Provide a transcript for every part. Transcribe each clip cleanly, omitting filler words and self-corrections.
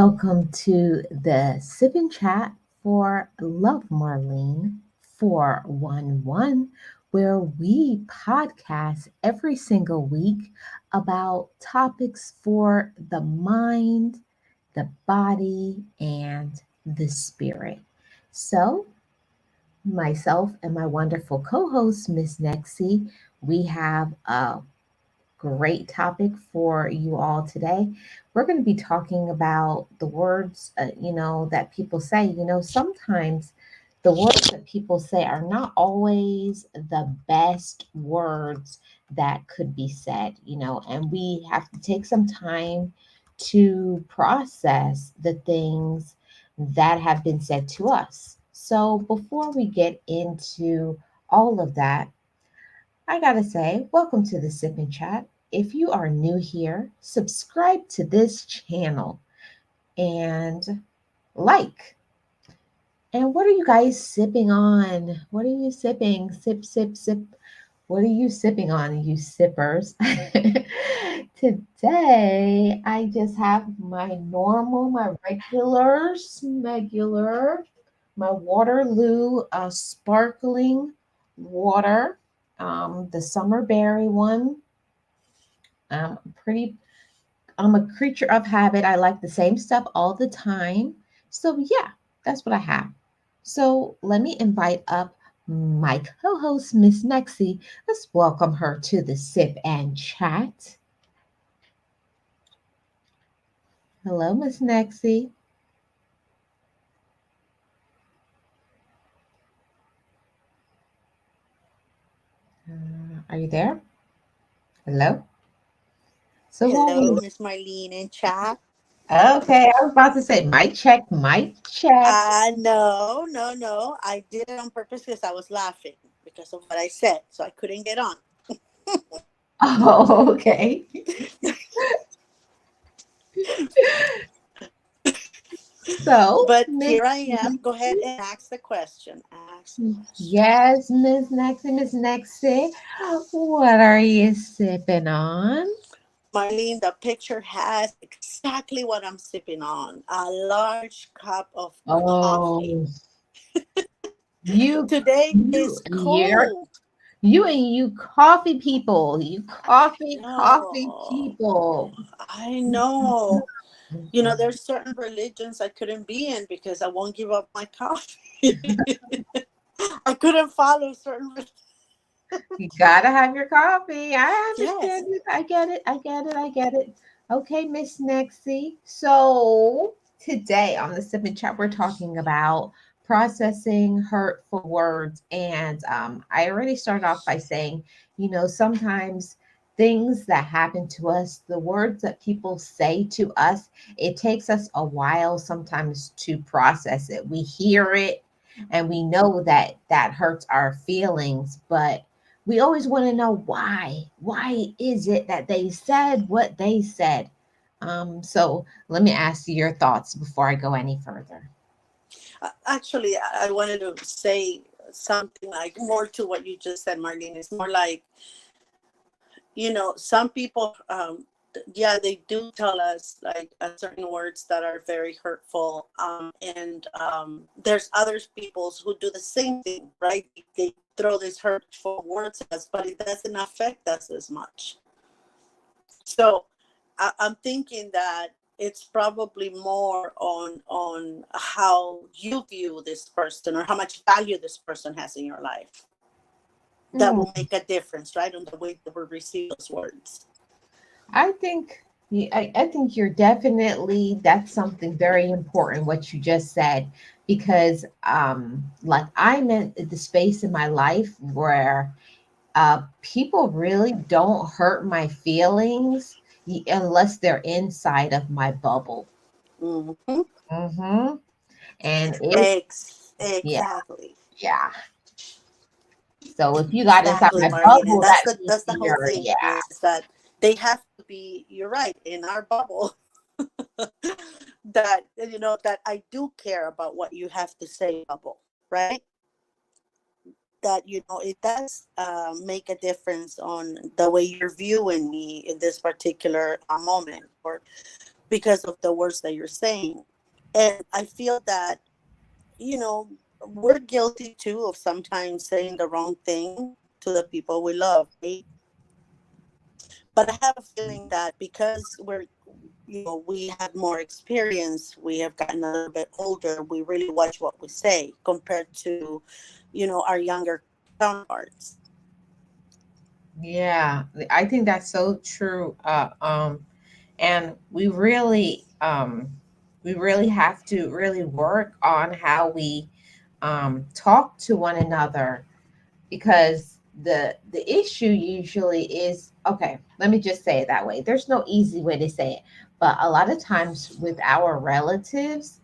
Welcome to the Sip and Chat for Love Marlene 411, where we podcast every single week about topics for the mind, the body, and the spirit. So, myself and my wonderful co host, Miss Nexie, we have a great topic for you all today. We're going to be talking about the words, that people say. Sometimes the words that people say are not always the best words that could be said, and we have to take some time to process the things that have been said to us. So before we get into all of that, I gotta say, welcome to the Sip and Chat. If you are new here, subscribe to this channel and like. And what are you guys sipping on? What are you sipping? Sip, sip, sip. What are you sipping on, you sippers? Today, I just have my normal, my regular, smegular, my Waterloo sparkling water, the summer berry one. Pretty. I'm a creature of habit. I like the same stuff all the time. So yeah, that's what I have. So let me invite up my co-host, Miss Nexie. Let's welcome her to the Sip and Chat. Hello, Miss Nexie. Are you there? Hello. So while Hello, we Miss Marlene in chat. okay, I was about to say mic check, mic check. No. I did it on purpose because I was laughing because of what I said, so I couldn't get on. Oh, okay. So, But Miss here I am. Go ahead and ask the question. Ask the question. yes, Miss Nexie, Miss Nexie. What are you sipping on? Marlene, the picture has exactly what I'm sipping on. A large cup of coffee. Oh, you, Today you, is you're, cold. you and you coffee people. You coffee Oh, people. I know. There's certain religions I couldn't be in because I won't give up my coffee. I couldn't follow certain. You gotta have your coffee. I Yes. understand it. I get it. I get it. I get it. Okay, Miss Nexie. So today on the Sip and Chat, we're talking about processing hurtful words. And I already started off by saying, sometimes things that happen to us, the words that people say to us, it takes us a while sometimes to process it. We hear it and we know that that hurts our feelings, but we always want to know why. Why is it that they said what they said? So let me ask you your thoughts before I go any further. Actually, I wanted to say something like more to what you just said, Marlene. It's more like, some people, yeah, they do tell us like certain words that are very hurtful. And there's other peoples who do the same thing, right? They throw these hurtful words at us, but it doesn't affect us as much. So I'm thinking that it's probably more on how you view this person or how much value this person has in your life that Mm, will make a difference, right? On the way that we receive those words. I think I think you're definitely that's something very important what you just said because like I'm in the space in my life where people really don't hurt my feelings unless they're inside of my bubble. Mm-hmm. Mm-hmm. And it, yeah, Exactly. yeah. So if you got inside Exactly, my Marlene. And bubble, that's that the means that's the whole you're, thing yeah. is that they have to be, you're right, in our bubble. That I do care about what you have to say, bubble, right? That it does make a difference on the way you're viewing me in this particular moment, or because of the words that you're saying. And I feel that, you know, we're guilty too of sometimes saying the wrong thing to the people we love, right? But I have a feeling that because we have more experience, we have gotten a little bit older, we really watch what we say compared to, our younger counterparts. Yeah, I think that's so true. And we really have to really work on how we talk to one another, because the issue usually is, okay, let me just say it that way. There's no easy way to say it, but a lot of times with our relatives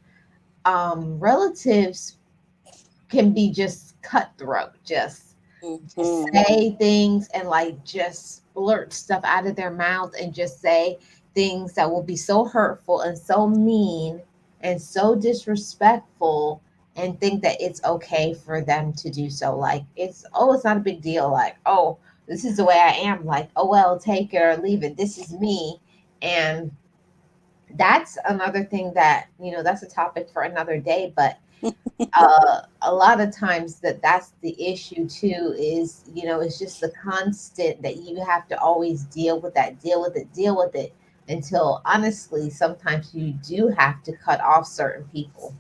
can be just cutthroat, just Hmm. say things and like just blurt stuff out of their mouth and just say things that will be so hurtful and so mean and so disrespectful, and think that it's okay for them to do so. Like, it's not a big deal. Like, oh, this is the way I am. Like, oh well, take it or leave it. This is me. And that's another thing that, that's a topic for another day. But a lot of times that's the issue too, is, it's just the constant that you have to always deal with that, deal with it, until honestly sometimes you do have to cut off certain people.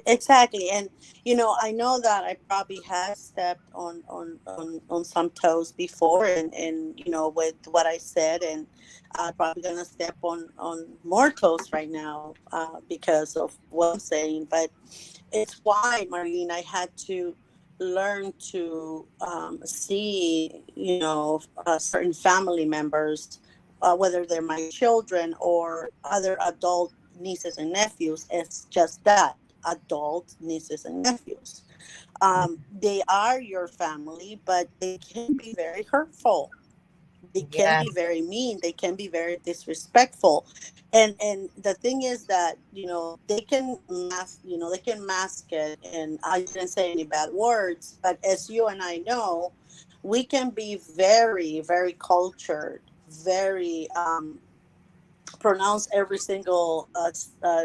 Exactly. And I know that I probably have stepped on some toes before, and with what I said, and I'm probably gonna step on more toes right now, because of what I'm saying. But it's why, Marlene, I had to learn to see, certain family members, whether they're my children or other adult nieces and nephews, as just that, adult nieces and nephews. They are your family, but they can be very hurtful. They can Yeah. be very mean. They can be very disrespectful. And the thing is that, they can mask it, and I didn't say any bad words, but as you and I know, we can be very, very cultured, very pronounce every single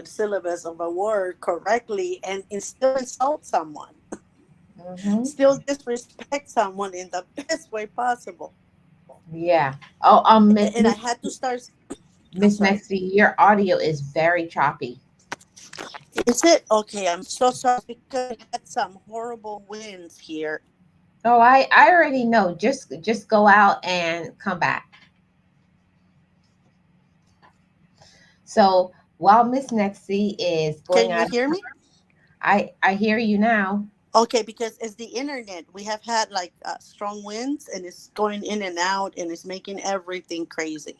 syllabus of a word correctly, and still insult someone, Hmm. still disrespect someone in the best way possible. Yeah. Oh, And I had to start. I'm Miss sorry. Nexty, your audio is very choppy. Is it okay? I'm so sorry because we had some horrible winds here. Oh, I already know. Just go out and come back. So while Miss Nexty is Can going you out, hear me? I hear you now. Okay, because it's the internet. We have had like strong winds, and it's going in and out, and it's making everything crazy.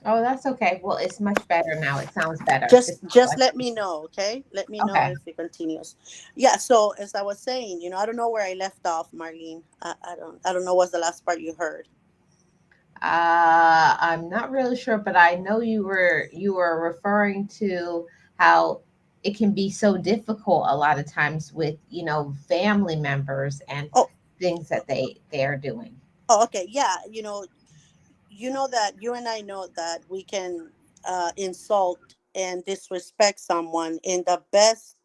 Oh, that's okay. Well, it's much better now. It sounds better. just Just just like, let me know, okay? Let me know okay. if it continues. Yeah, so as I was saying, I don't know where I left off, Marlene. I don't know what's the last part you heard. I'm not really sure, but I know you were referring to how it can be so difficult a lot of times with, family members and Oh, things that they are doing. oh, okay, yeah. That you and I know that we can insult and disrespect someone in the best,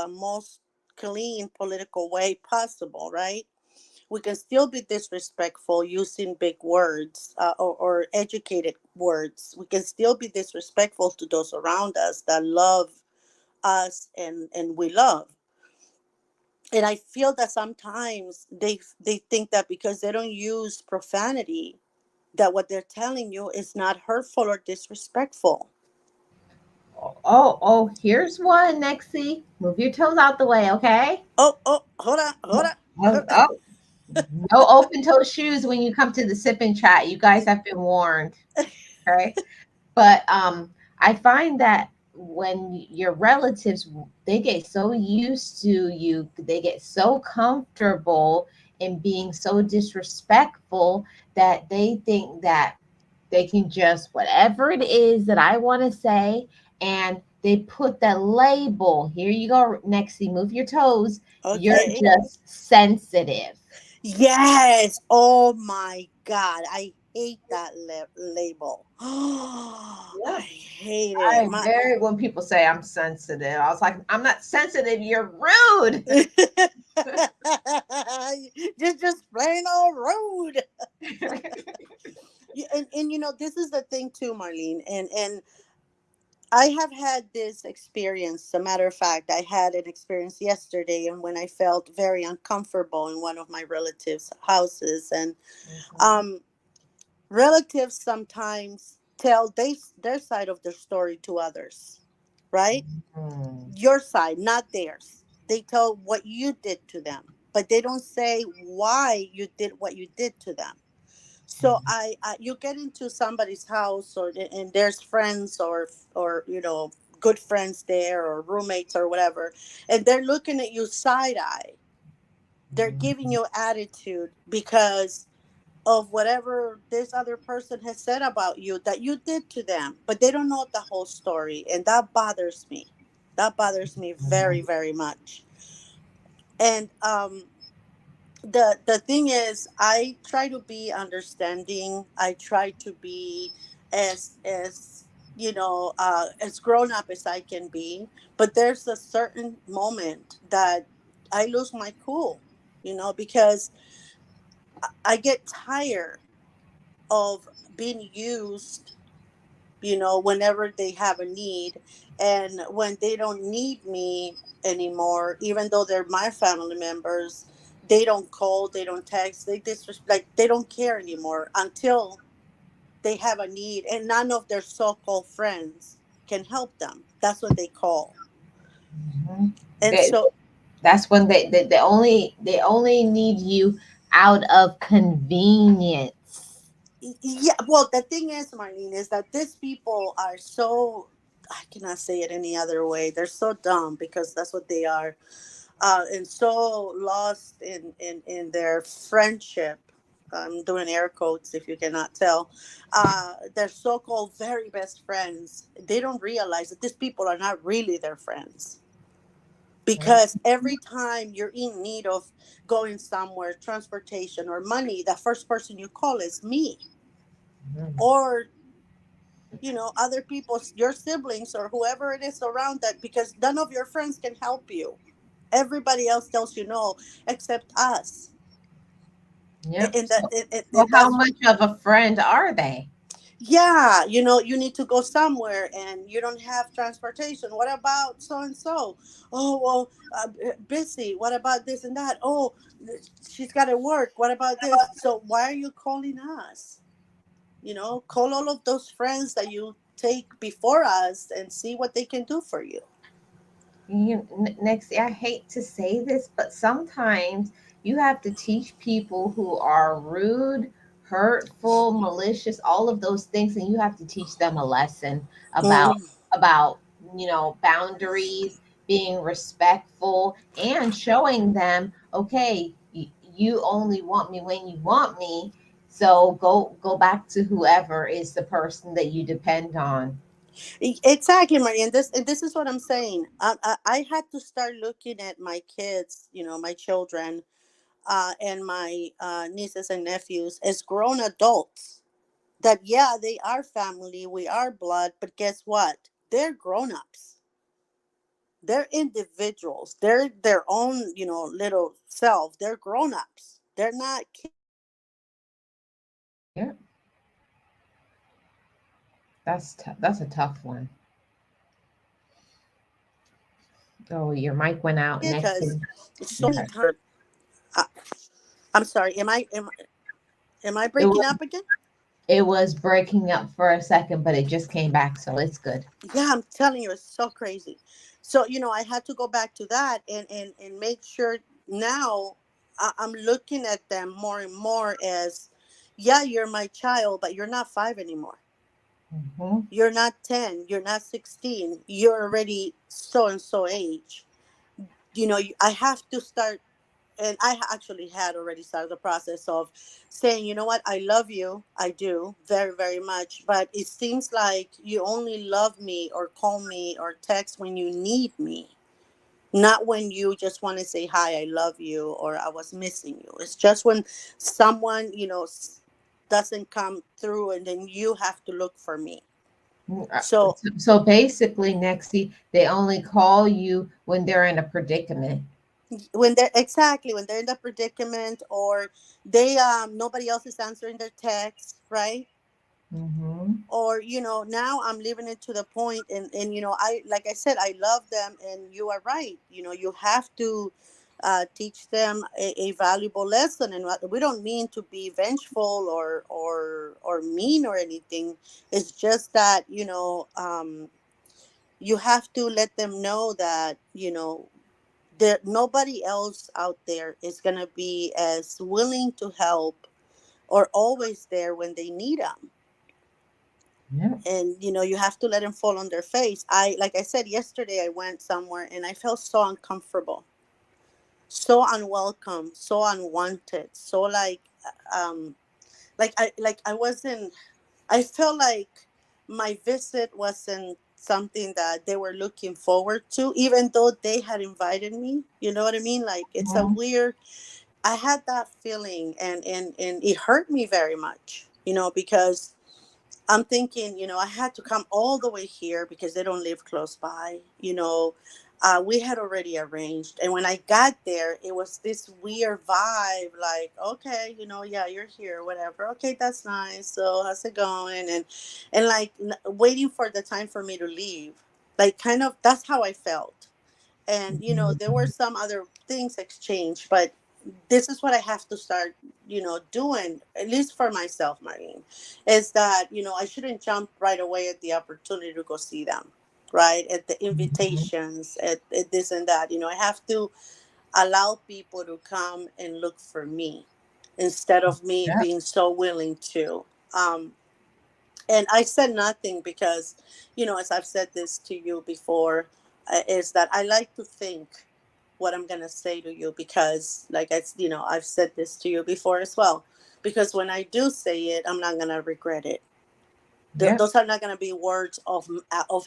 most clean political way possible, right? We can still be disrespectful using big words, or educated words. We can still be disrespectful to those around us that love us, and we love. And I feel that sometimes they think that because they don't use profanity, that what they're telling you is not hurtful or disrespectful. Oh, here's one, Nexie. Move your toes out the way, okay? Oh, hold on, hold Oh, on. oh, oh. No open toe shoes when you come to the sip and chat. You guys have been warned, okay? But I find that when your relatives, they get so used to you, they get so comfortable in being so disrespectful, that they think that they can just whatever it is that I want to say, and they put that label. Here you go, Nexie, move your toes. You're Okay. just sensitive. Yes. Oh my God. hate that label. I Yep. hate it. I very when people say I'm sensitive, I was like, I'm not sensitive. You're rude. Just plain old rude. And this is the thing too, Marlene. And I have had this experience. A matter of fact, I had an experience yesterday, and when I felt very uncomfortable in one of my relatives' houses, and Mhm. um, relatives sometimes tell their side of the story to others, right? Mhm. Your side, not theirs. They tell what you did to them, but they don't say why you did what you did to them. So I you get into somebody's house, and there's friends, or good friends there, or roommates or whatever, and they're looking at you side eye. They're giving Mhm. you attitude because of whatever this other person has said about you that you did to them, but they don't know the whole story, and that bothers me. That bothers me very, Mhm. very much. And the thing is, I try to be understanding. I try to be as as grown up as I can be, but there's a certain moment that I lose my cool, because I get tired of being used, whenever they have a need. And when they don't need me anymore, even though they're my family members, they don't call, they don't text, they disrespect, like they don't care anymore until they have a need, and none of their so-called friends can help them. That's when they call. Mhm. And They, so, that's when they only need you out of convenience. yeah, well, the thing is, Marlene, is that these people are so, I cannot say it any other way, they're so dumb, because that's what they are, and so lost in their friendship. I'm doing air quotes if you cannot tell. Their so-called very best friends, they don't realize that these people are not really their friends, because every time you're in need of going somewhere, transportation or money, the first person you call is me, Mhm. or other people, your siblings or whoever it is around, that because none of your friends can help you. Everybody else tells you no except us. Yep. And that So, so and how that's much of a friend are they? yeah, you need to go somewhere and you don't have transportation. What about so and so? Oh, well, busy. What about this and that? Oh, she's got to work. What about this? So why are you calling us? Call all of those friends that you take before us and see what they can do for you. Next, I hate to say this, but sometimes you have to teach people who are rude, hurtful, malicious, all of those things, and you have to teach them a lesson about Mm. about boundaries, being respectful, and showing them, okay, you only want me when you want me, so go back to whoever is the person that you depend on. Exactly, Maria. And this is what I'm saying. I had to start looking at my kids, my children, and my nieces and nephews as grown adults. That, yeah, they are family, we are blood, but guess what? They're grown ups. They're individuals. They're their own, little self. They're grown ups. They're not kids. Yeah, that's a tough one. Oh, your mic went out next Because thing. so many Yeah. times, uh, I'm sorry. Am I It breaking was up again? it was breaking up for a second, but it just came back, so it's good. Yeah, I'm telling you, it's so crazy. So I had to go back to that, and make sure now I'm looking at them more and more as, yeah, you're my child, but you're not 5 anymore. Hmm. You're not 10. You're not 16. You're already so and so age. I have to start, and actually had already started the process of saying, you know what, I love you, I do very, very much, but it seems like you only love me or call me or text when you need me, not when you just want to say hi, I love you, or I was missing you. It's just when someone, doesn't come through, and then you have to look for me. Mm, So So basically, Nexie, they only call you when they're in a predicament. when they're exactly when they're in the predicament, or they nobody else is answering their texts, right? Mm-hmm. Or now I'm leaving it to the point, and I, like I said, I love them, and you are right. You have to teach them a valuable lesson, and we don't mean to be vengeful or mean or anything. It's just that you have to let them know that there nobody else out there is going to be as willing to help or always there when they need them. Yeah. And you have to let them fall on their face. I Like I said yesterday, I went somewhere and I felt so uncomfortable, so unwelcome, so unwanted, so um I wasn't, I felt like my visit wasn't something that they were looking forward to, even though they had invited me. You know what I mean? Like, it's a Mhm. weird, I had that feeling, and it hurt me very much, because I'm thinking, I had to come all the way here because they don't live close by. We had already arranged. And when I got there, it was this weird vibe like, okay, yeah, you're here, whatever. Okay, that's nice. So, how's it going? And like waiting for the time for me to leave. Like, kind of, that's how I felt. And there were some other things exchanged, but this is what I have to start doing, at least for myself, Marine, is that I shouldn't jump right away at the opportunity to go see them, right, at the Mhm. invitations, at this and that. I have to allow people to come and look for me instead of me Yeah. being so willing to. And I said nothing because, as I've said this to you before, is that I like to think what I'm gonna say to you, because, like I've said this to you before as well. Because when I do say it, I'm not gonna regret it. Yep. Those are not gonna be words of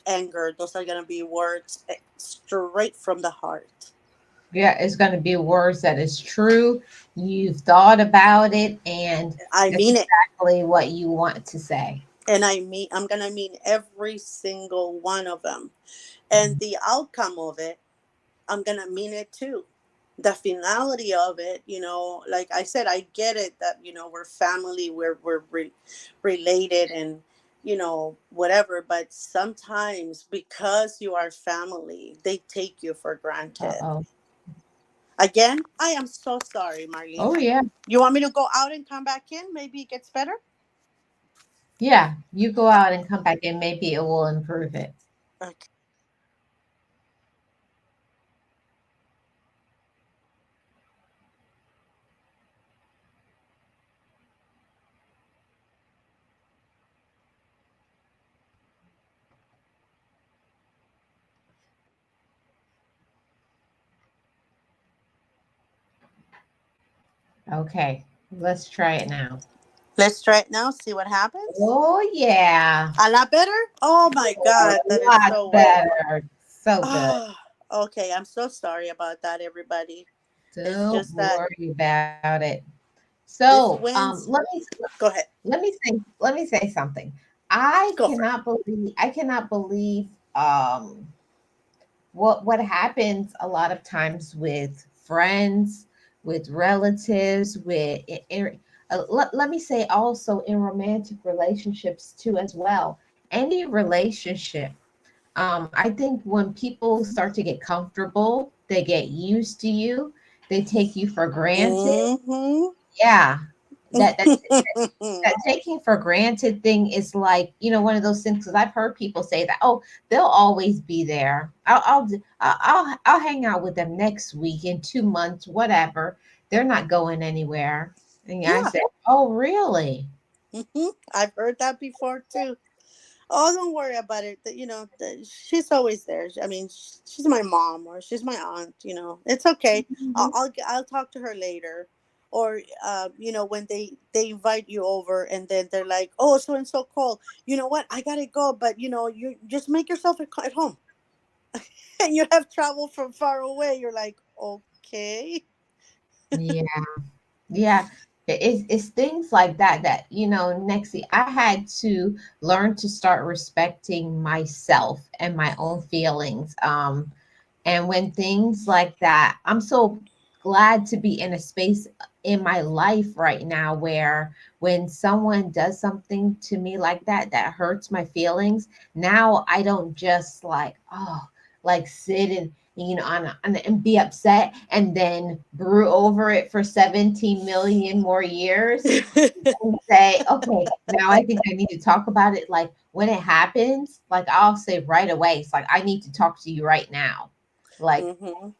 anger. Those are gonna be words straight from the heart. Yeah, it's going to be words that is true. You've thought about it, and I that's mean it, exactly what you want to say. and I'm gonna mean every single one of them, and the outcome of it, I'm gonna mean it too. The finality of it, like I said, I get it that we're family, we're related, and whatever. But sometimes, because you are family, they take you for granted. Uh-oh. Again, I am so sorry, Marlene. Oh, yeah. You want me to go out and come back in? Maybe it gets better. Yeah. You go out and come back, and maybe it will improve it. Okay. Okay. Let's try it now. Let's try it now. See what happens. Oh, yeah. A lot better. Oh my Oh, God, that a is lot so weird. better. So good. Ah, okay. I'm so sorry about that, everybody. It's Don't just that worry about it. this So, wins. Go ahead. let me say something. I Go for it. cannot believe I cannot believe what happens a lot of times with friends, with relatives, let me say also in romantic relationships too as well. Any relationship, I think when people start to get comfortable, they get used to you, they take you for granted. Mm-hmm. Yeah, that taking for granted thing is like, one of those things, because I've heard people say that, oh, they'll always be there. I'll hang out with them next week, in 2 months, whatever. They're not going anywhere. And I Yeah. said, oh, really? I've heard that before too. Oh, don't worry about it. She's always there. I mean, she's my mom or she's my aunt. It's okay. I'll Mhm. I'll talk to her later. Or when they invite you over and then they're like, oh, so and so called. You know what? I gotta go, but you just make yourself at home. And you have traveled from far away. You're like, okay. Yeah, yeah. It's things like that that, Nexie, I had to learn to start respecting myself and my own feelings. And when things like that, I'm so glad to be in a space in my life right now where when someone does something to me like that hurts my feelings, now I don't just like, like sit and and be upset and then brew over it for 17 million more years and say, okay, now I think I need to talk about it. Like when it happens, like I'll say right away, it's like I need to talk to you right now. Like Hmm.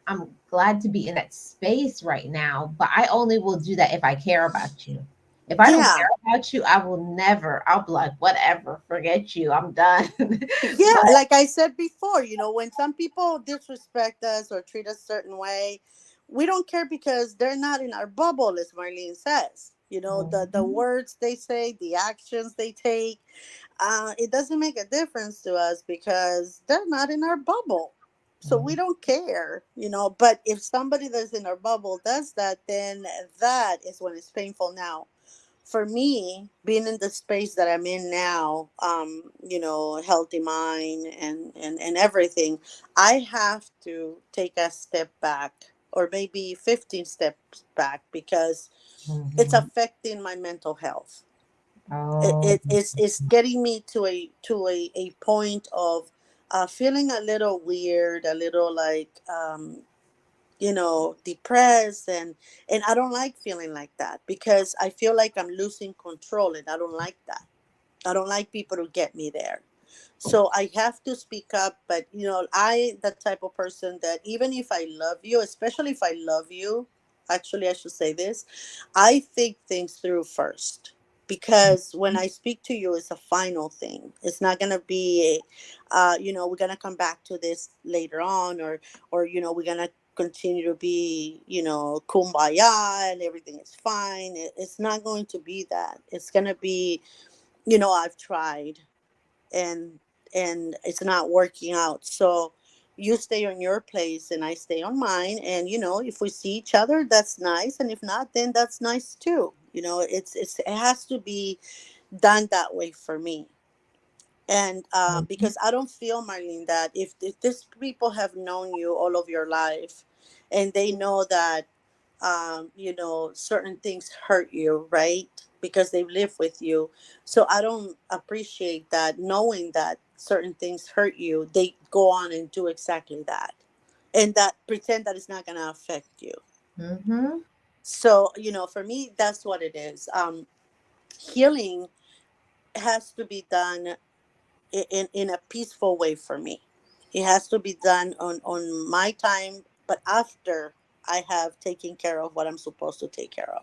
I'm glad to be in that space right now, but I only will do that if I care about you. If I don't Yeah. care about you, I will never. I'll be like, whatever, forget you. I'm done. Yeah, But like I said before, when some people disrespect us or treat us certain way, we don't care because they're not in our bubble, as Marlene says. The Mhm, words they say, the actions they take, it doesn't make a difference to us because they're not in our bubble. So we mhm, don't care. But if somebody that's in our bubble does that, then that is when it's painful. Now, for me, being in the space that I'm in now, healthy mind and everything, I have to take a step back, or maybe 15 steps back, because it's mhm. affecting my mental health. it, Oh, it it's getting me to a point of feeling a little weird, a little like depressed, and I don't like feeling like that because I feel like I'm losing control, and I don't like that. I don't like people to get me there. So I have to speak up, but I the type of person that even if I love you, especially if I love you, actually I should say this, I think things through first. Because when I speak to you, it's a final thing. It's not gonna be, we're gonna come back to this later on, or we're gonna continue to be, kumbaya and everything is fine. It's not going to be that. It's gonna be, I've tried, and it's not working out. So you stay on your place and I stay on mine, and if we see each other, that's nice, and if not, then that's nice too. It has to be done that way for me. And mhm, because I don't feel, Marlene, that if these people have known you all of your life, and they know that certain things hurt you, right? Because they've lived with you. So I don't appreciate that, knowing that certain things hurt you, they go on and do exactly that. And that pretend that it's not going to affect you. mhm, So, for me, that's what it is. Healing has to be done in a peaceful way for me. It has to be done on my time, but after I have taken care of what I'm supposed to take care of.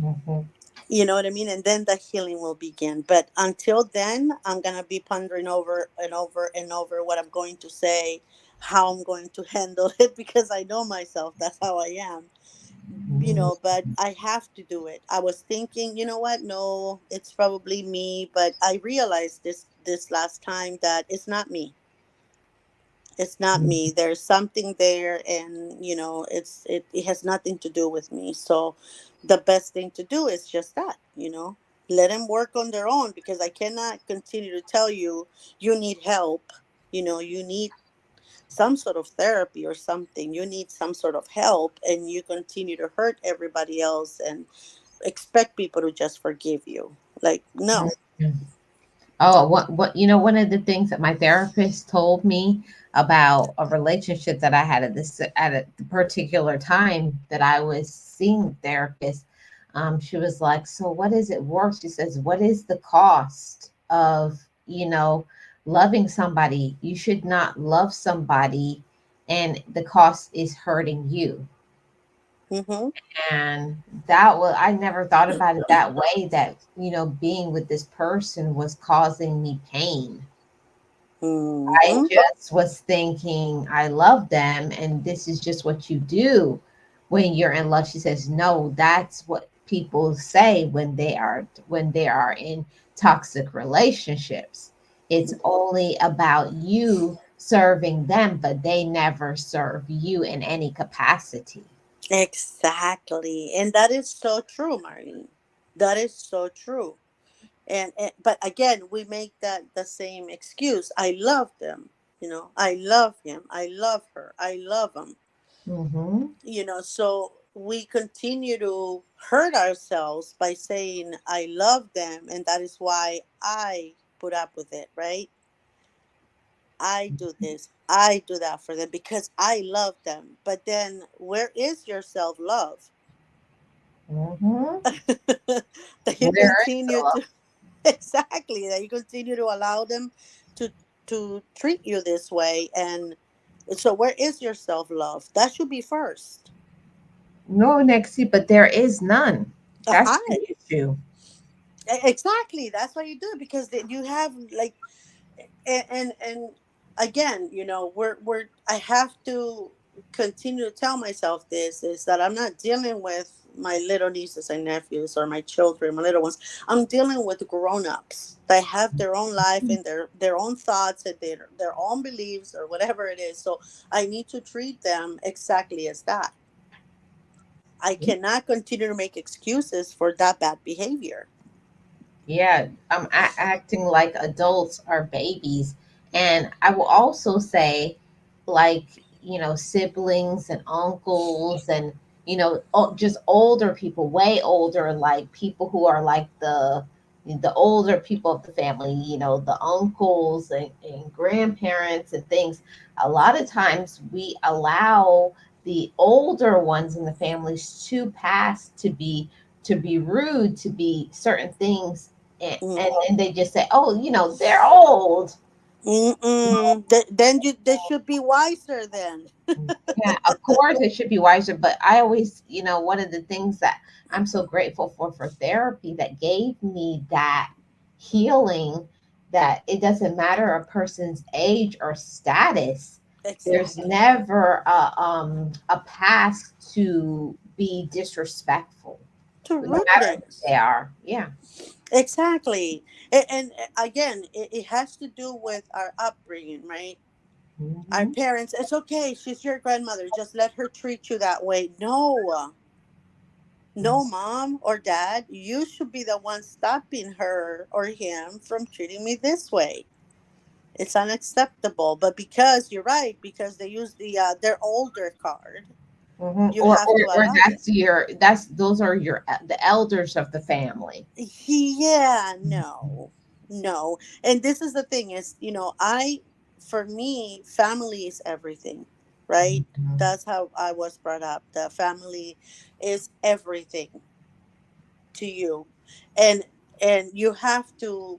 mhm, You know what I mean? And then the healing will begin. But until then, I'm going to be pondering over and over and over what I'm going to say, how I'm going to handle it, because I know myself. That's how I am. mhm, But I have to do it. I was thinking, you know what? No, it's probably me. But I realized this last time that it's not me. It's not me. There's something there, and it has nothing to do with me. So the best thing to do is just that, let them work on their own, because I cannot continue to tell you you need help. You need some sort of therapy or something. You need some sort of help, and you continue to hurt everybody else and expect people to just forgive you. Like, no. mhm. Oh, one of the things that my therapist told me about a relationship that I had at a particular time that I was seeing therapist, she was like, "So what is it worth?" She says, "What is the cost of, loving somebody? You should not love somebody and the cost is hurting you." Mm-hmm. And that was, I never thought about it that way, that, being with this person was causing me pain. I Mm-hmm. just was thinking I love them and this is just what you do when you're in love. She says, no, that's what people say when they are in toxic relationships. It's only about you serving them, but they never serve you in any capacity. Exactly. And that is so true, Marlene. That is so true. And but again, we make that the same excuse. I love them. I love him. I love her. I love him. Mm-hmm. So we continue to hurt ourselves by saying I love them, and that is why I put up with it, right? I do this, I do that for them because I love them. But then where is your self-love? Mm-hmm. That you Where is the continue love? to exactly, that you continue to allow them to treat you this way. And so where is your self-love? That should be first. No, Nexie, but there is none. That's Uh-huh. the issue. Exactly, that's why you do it, because you have like, and again, we're I have to continue to tell myself this, is that I'm not dealing with my little nieces and nephews or my children, my little ones. I'm dealing with grown-ups that have their own life and their own thoughts and their own beliefs or whatever it is. So I need to treat them exactly as that. I cannot continue to make excuses for that bad behavior. Yeah, acting like adults are babies. And I will also say, like, siblings and uncles and, just older people, way older, like people who are like the older people of the family, the uncles and grandparents and things. A lot of times we allow the older ones in the families to pass to be rude, to be certain things, and they just say, "Oh, they're old." Mm-mm. Then they should be wiser then. Yeah, of course it should be wiser, but I always, one of the things that I'm so grateful for therapy that gave me that healing, that it doesn't matter a person's age or status. There's Exactly. never a past to be disrespectful, To no matter who rudeness. they are. Yeah. Exactly. And again, it has to do with our upbringing, right? Our Hmm. parents, it's okay, she's your grandmother, just let her treat you that way. No, no, mom or dad, you should be the one stopping her or him from treating me this way. It's unacceptable. But because you're right, because they use their older card, Hmm. you Or, have or to or allow it. that's those are the elders of the family. Yeah, no, no. And this is the thing is, for me, family is everything, right? Mhm. That's how I was brought up. The family is everything to you. And you have to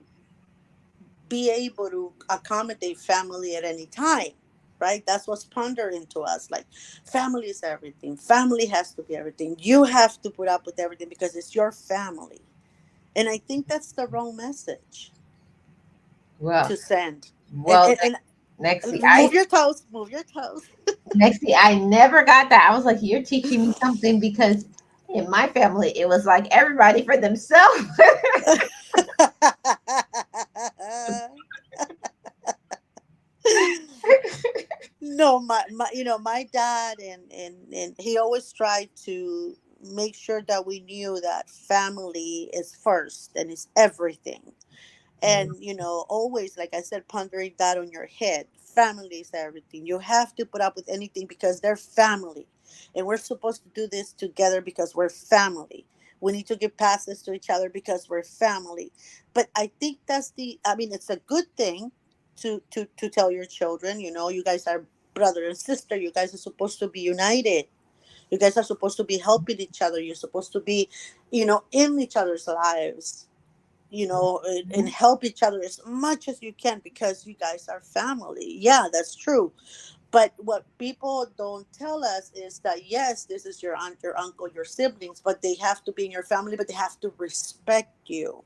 be able to accommodate family at any time, right? That's what's pondering to us. Like, family is everything. Family has to be everything. You have to put up with everything because it's your family. And I think that's the wrong message Well, to send. And well, Nexie, move your toes, move your toes. I never got that. I was like, you're teaching me something, because in my family it was like everybody for themselves. No, my dad, and he always tried to make sure that we knew that family is first and is everything. And always, like I said, pondering that on your head. Family is everything. You have to put up with anything because they're family, and we're supposed to do this together because we're family. We need to give passes to each other because we're family. But I think I mean, it's a good thing to tell your children, you guys are brother and sister. You guys are supposed to be united. You guys are supposed to be helping each other. You're supposed to be, in each other's lives, and help each other as much as you can because you guys are family. Yeah, that's true. But what people don't tell us is that, yes, this is your aunt, your uncle, your siblings, but they have to be in your family, but they have to respect you.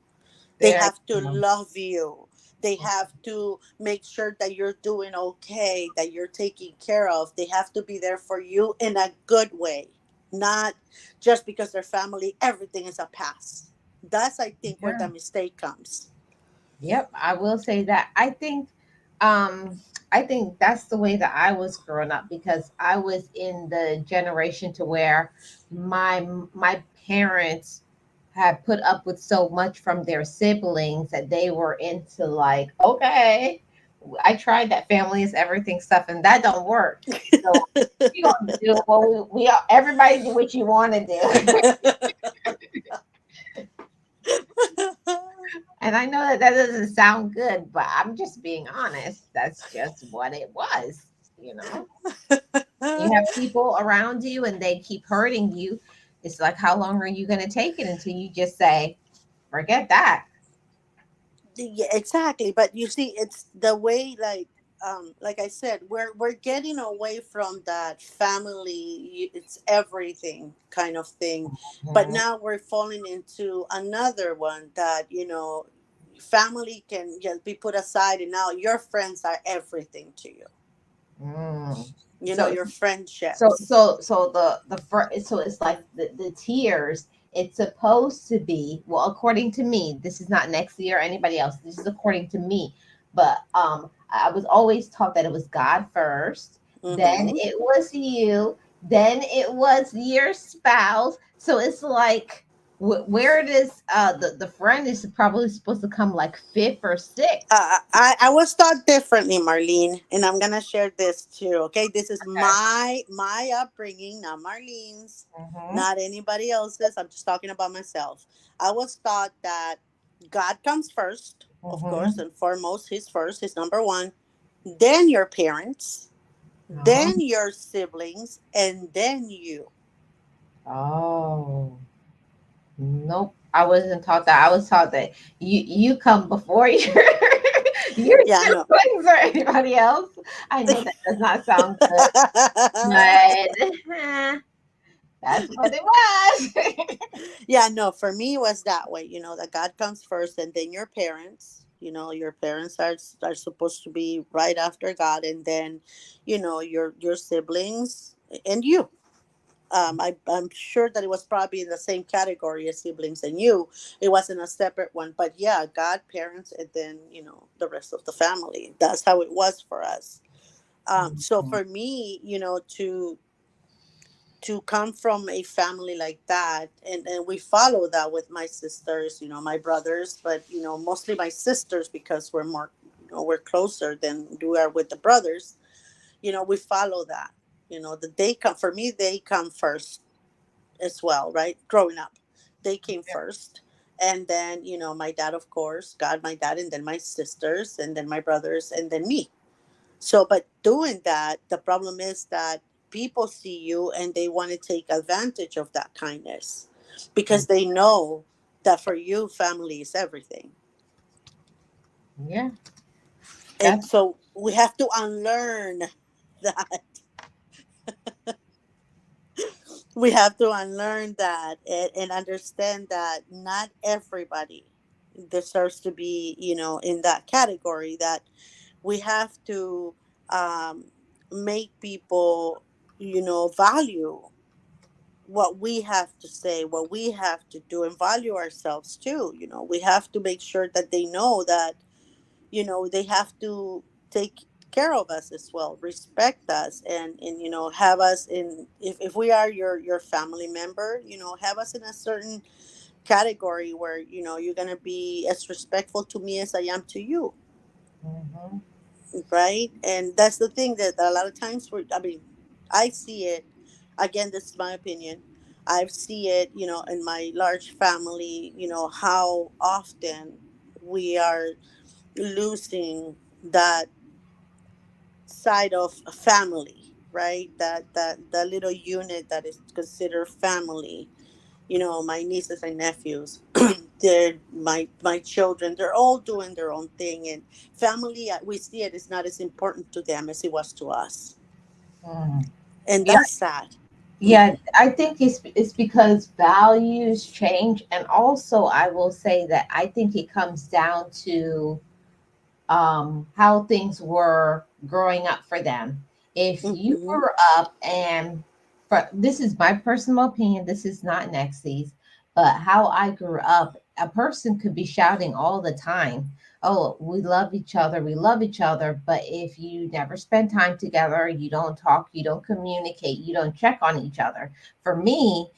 They There have to you go. love you. They have to make sure that you're doing okay, that you're taken care of. They have to be there for you in a good way, not just because they're family, everything is a pass. That's, I think, where Yeah. the mistake comes. Yep, I will say that. I think, um, I think that's the way that I was growing up, because I was in the generation to where my parents had put up with so much from their siblings that they were into, like, okay, I tried that family is everything stuff and that don't work. So we gonna do what we all, everybody do what you want to do. And I know that that doesn't sound good, but I'm just being honest. That's just what it was, you know. You have people around you and they keep hurting you. It's like, how long are you going to take it until you just say, forget that? Yeah, exactly. But you see, it's the way, like I said, we're getting away from that family. It's everything kind of thing. But Mhm. now we're falling into another one that family can just be put aside, and now your friends are everything to you. Mm. So Your So friendships. so so the first, so it's like the tiers. It's supposed to be, well, according to me. This is not next year or anybody else. This is according to me. But I was always taught that it was God first, then Mm-hmm. it was you, then it was your spouse. So it's like, where does the friend is probably supposed to come like fifth or sixth. I was taught differently, Marlene, and I'm gonna share this too. Okay, this is Okay. my upbringing, not Marlene's, Mm-hmm. not anybody else's. I'm just talking about myself. I was taught that God comes first, of course, Mm-hmm. and foremost. He's first. He's number one. Then your parents, Oh. then your siblings, and then you. Oh. Nope, I wasn't taught that. I was taught that you come before your Yeah, I know. siblings or anybody else. I know that does not sound good, but that's what it was. Yeah, no, for me it was that way, that God comes first and then your parents. Your parents are supposed to be right after God, and then your siblings and you. I'm sure that it was probably in the same category as siblings and you. It wasn't a separate one, but yeah, God, parents, and then the rest of the family. That's how it was for us. So Mhm. for me, to come from a family like that, and we follow that with my sisters, my brothers, but mostly my sisters, because we're more, we're closer than we are with the brothers. We follow that, that they come, for me they come first as well, right? Growing up, they came first, and then my dad, of course, God, my dad, and then my sisters, and then my brothers, and then me. So, but doing that, the problem is that people see you and they want to take advantage of that kindness, Yeah. because they know that for you, family is everything. Yeah, And that's so we have to unlearn that. We have to unlearn that, and understand that not everybody deserves to be, in that category, that we have to um, make people, value what we have to say, what we have to do, and value ourselves too. We have to make sure that they know that, they have to take care of us as well, respect us, and have us in, if we are your family member, have us in a certain category where, you're gonna be as respectful to me as I am to you, hmm right? And that's the thing that a lot of times I mean, I see it. Again, this is my opinion. I see it, in my large family, how often we are losing that side of a family, right? That the little unit that is considered family. My nieces and nephews, they're my children. They're all doing their own thing, and family. We see it is not as important to them as it was to us, and yeah, that's sad. yeah. I think it's because values change, and also I will say that I think it comes down to how things were growing up for them. If you Mm-hmm. grew up and, this is my personal opinion, this is not Nexi's, but how I grew up, a person could be shouting all the time, oh, we love each other, we love each other, but if you never spend time together, you don't talk, you don't communicate, you don't check on each other. For me,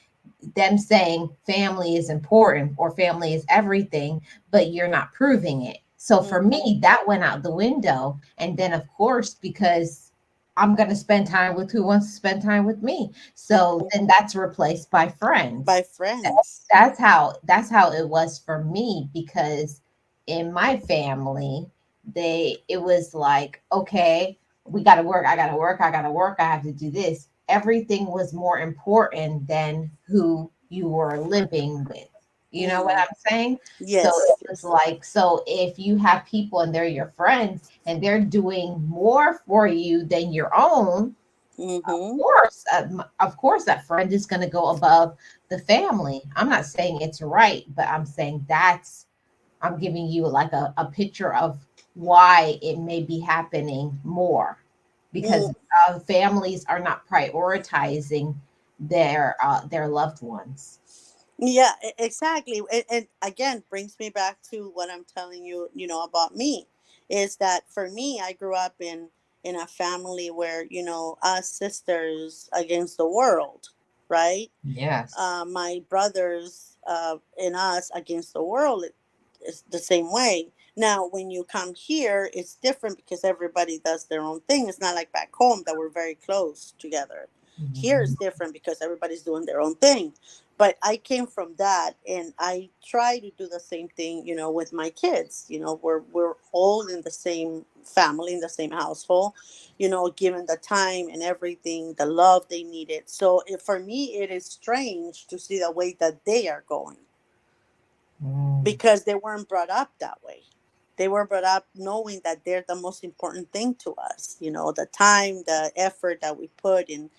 them saying family is important or family is everything, but you're not proving it. So for Mm-hmm. me, that went out the window. And then, of course, because I'm going to spend time with who wants to spend time with me. So Mm-hmm. then that's replaced by By friends. friends. That's how it was for me, because in my family, it was like, okay, we got to work, I got to work, I got to work, I have to do this. Everything was more important than who you were living with. You know what Mm. I'm saying? So Yes. it was like, so if you have people and they're your friends and they're doing more for you than your own, Mm-hmm. of course, that friend is going to go above the family. I'm not saying it's right, but I'm saying I'm giving you like a picture of why it may be happening more, because families are not prioritizing their loved ones. Yeah, exactly. And again, brings me back to what I'm telling you, about me, is that for me, I grew up in a family where, us sisters against the world, right? Yes. My brothers and us against the world is the same way. Now, when you come here, it's different because everybody does their own thing. It's not like back home that we're very close together. Here Mhm. it's different because everybody's doing their own thing. But I came from that, and I try to do the same thing, with my kids. We're all in the same family, in the same household, given the time and everything, the love they needed. So for me, it is strange to see the way that they are going, Mm. because they weren't brought up that way. They were brought up knowing that they're the most important thing to us. The time, the effort that we put in,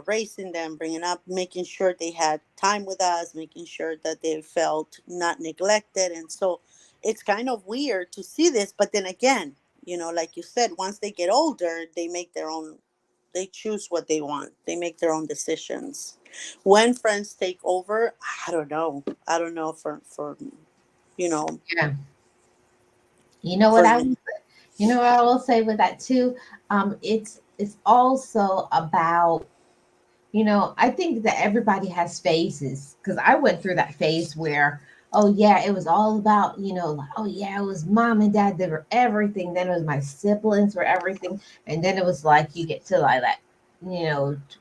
raising them, bringing up, making sure they had time with us, making sure that they felt not neglected. And so it's kind of weird to see this. But then again, like you said, once they get older, they choose what they want. They make their own decisions. When friends take over, I don't know. I don't know for you know Yeah. You know what for I me. you know what I will say with that too? It's also about, I think that everybody has phases, because I went through that phase where, oh yeah, it was all about, like, oh yeah, it was mom and dad, they were everything. Then it was my siblings were everything. And then it was like you get to like that,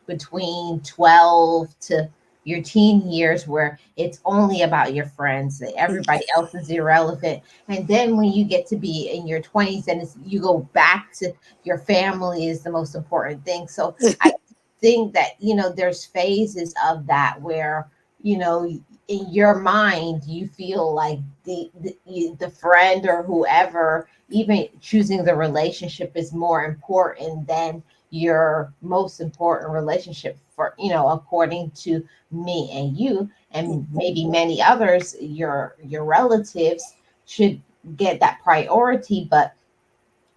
between 12 to your teen years where it's only about your friends, that everybody else is irrelevant. And then when you get to be in your 20s and you go back to your family is the most important thing. So I think that there's phases of that where in your mind you feel like the friend or whoever, even choosing the relationship, is more important than your most important relationship, for according to me and you, and maybe many others, your relatives should get that priority. But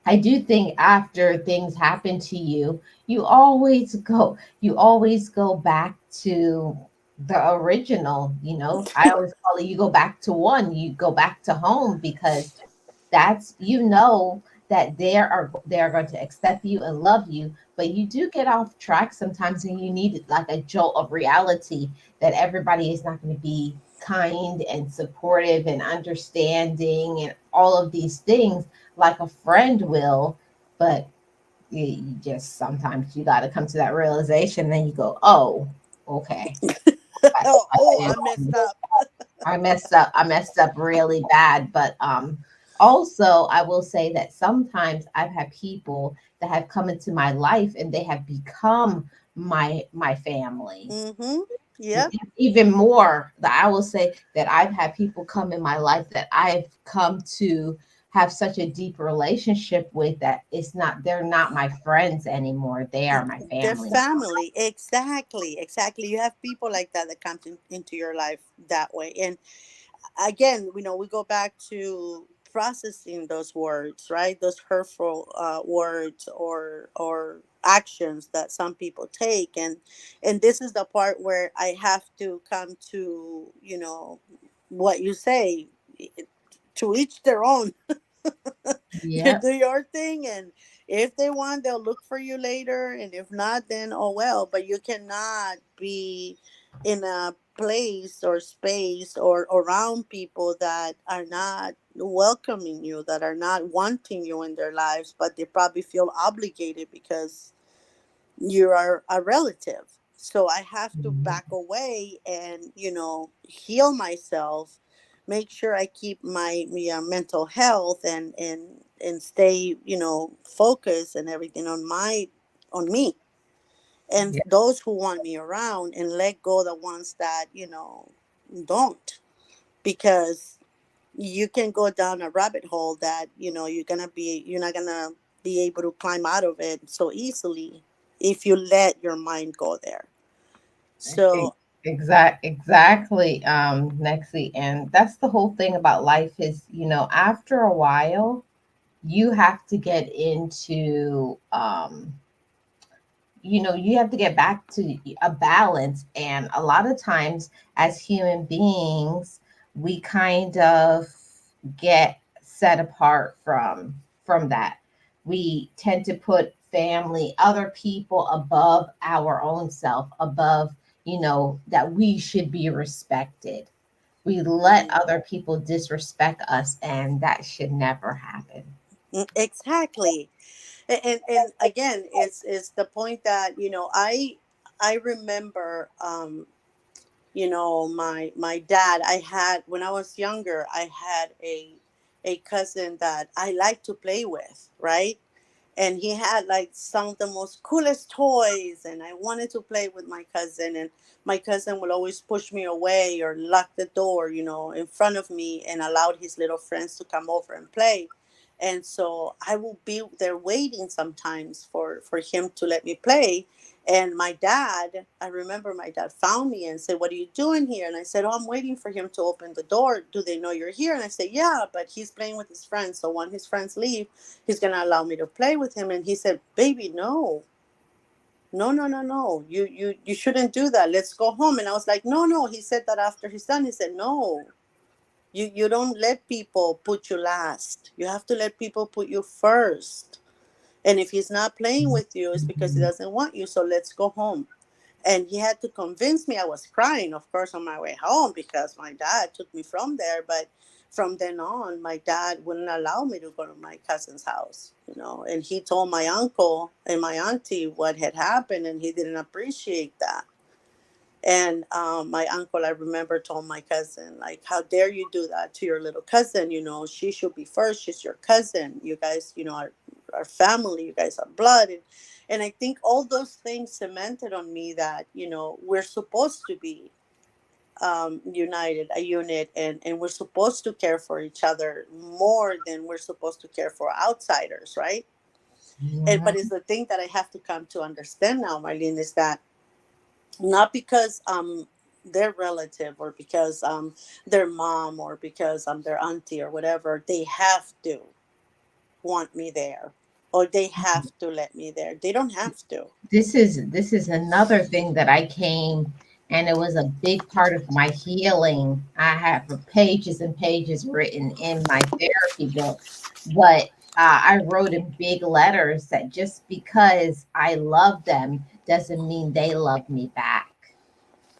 I do think after things happen to you, you always go back to the original. I always call it, you go back to one, you go back to home, because that's, that they are going to accept you and love you. But you do get off track sometimes, and you need like a jolt of reality, that everybody is not going to be kind and supportive and understanding and all of these things like a friend will. But you just, sometimes you got to come to that realization, then you go, oh, okay, Oh, I messed up. I messed up really bad. But also I will say that sometimes I've had people that have come into my life and they have become my family. Mm-hmm. Yep. Even more, that I will say that I've had people come in my life that I've come to have such a deep relationship with, that they're not my friends anymore. They are my Their family. family. Exactly. Exactly. You have people like that comes into your life that way. And again, we go back to processing those words, right? Those hurtful words or actions that some people take. And this is the part where I have to come to, what you say, to each their own. You Yep. do your thing, and if they want, they'll look for you later, and if not, then oh well. But you cannot be in a place or space or around people that are not welcoming you, that are not wanting you in their lives, but they probably feel obligated because you are a relative. So I have to back away and, heal myself, make sure I keep my mental health, and stay, focused and everything on me and Yep. those who want me around, and let go the ones that, don't. Because you can go down a rabbit hole that, you're not gonna be able to climb out of it so easily if you let your mind go there. So Exactly, Nexi. And that's the whole thing about life is, after a while, you have to get into you have to get back to a balance. And a lot of times as human beings, we kind of get set apart from that. We tend to put family, other people above our own self, above, that we should be respected. We let mm, other people disrespect us, and that should never happen. exactly. And again, it's the point that, I remember, my dad. I had, when I was younger, I had a cousin that I liked to play with, right? And he had like some of the most coolest toys, and I wanted to play with my cousin, and my cousin would always push me away or lock the door, in front of me, and allowed his little friends to come over and play. And so I will be there waiting sometimes for him to let me play. And my dad, I remember my dad found me and said, "What are you doing here?" And I said, "Oh, I'm waiting for him to open the door. Do they know you're here?" And I said, "Yeah, but he's playing with his friends. So when his friends leave, he's gonna allow me to play with him." And he said, "Baby, no, no, no, no, no. You shouldn't do that. Let's go home." And I was like, "No, no." He said that after he's done. He said, "No, you don't let people put you last. You have to let people put you first. And if he's not playing with you, it's because he Mhm. doesn't want you. So let's go home." And he had to convince me. I was crying, of course, on my way home because my dad took me from there. But from then on, my dad wouldn't allow me to go to my cousin's house, and he told my uncle and my auntie what had happened, and he didn't appreciate that. And my uncle, I remember, told my cousin, like, "How dare you do that to your little cousin? She should be first. She's your cousin. You guys, are family. You guys are blood." And I think all those things cemented on me that, we're supposed to be united, a unit, and we're supposed to care for each other more than we're supposed to care for outsiders, right? And Yeah. but it's the thing that I have to come to understand now, Marlene, is that not because their relative, or because their mom, or because I'm their auntie or whatever, they have to want me there, or they have to let me there. They don't have to. This is another thing that I came, and it was a big part of my healing. I have pages and pages written in my therapy book, but I wrote in big letters that just because I love them doesn't mean they love me back.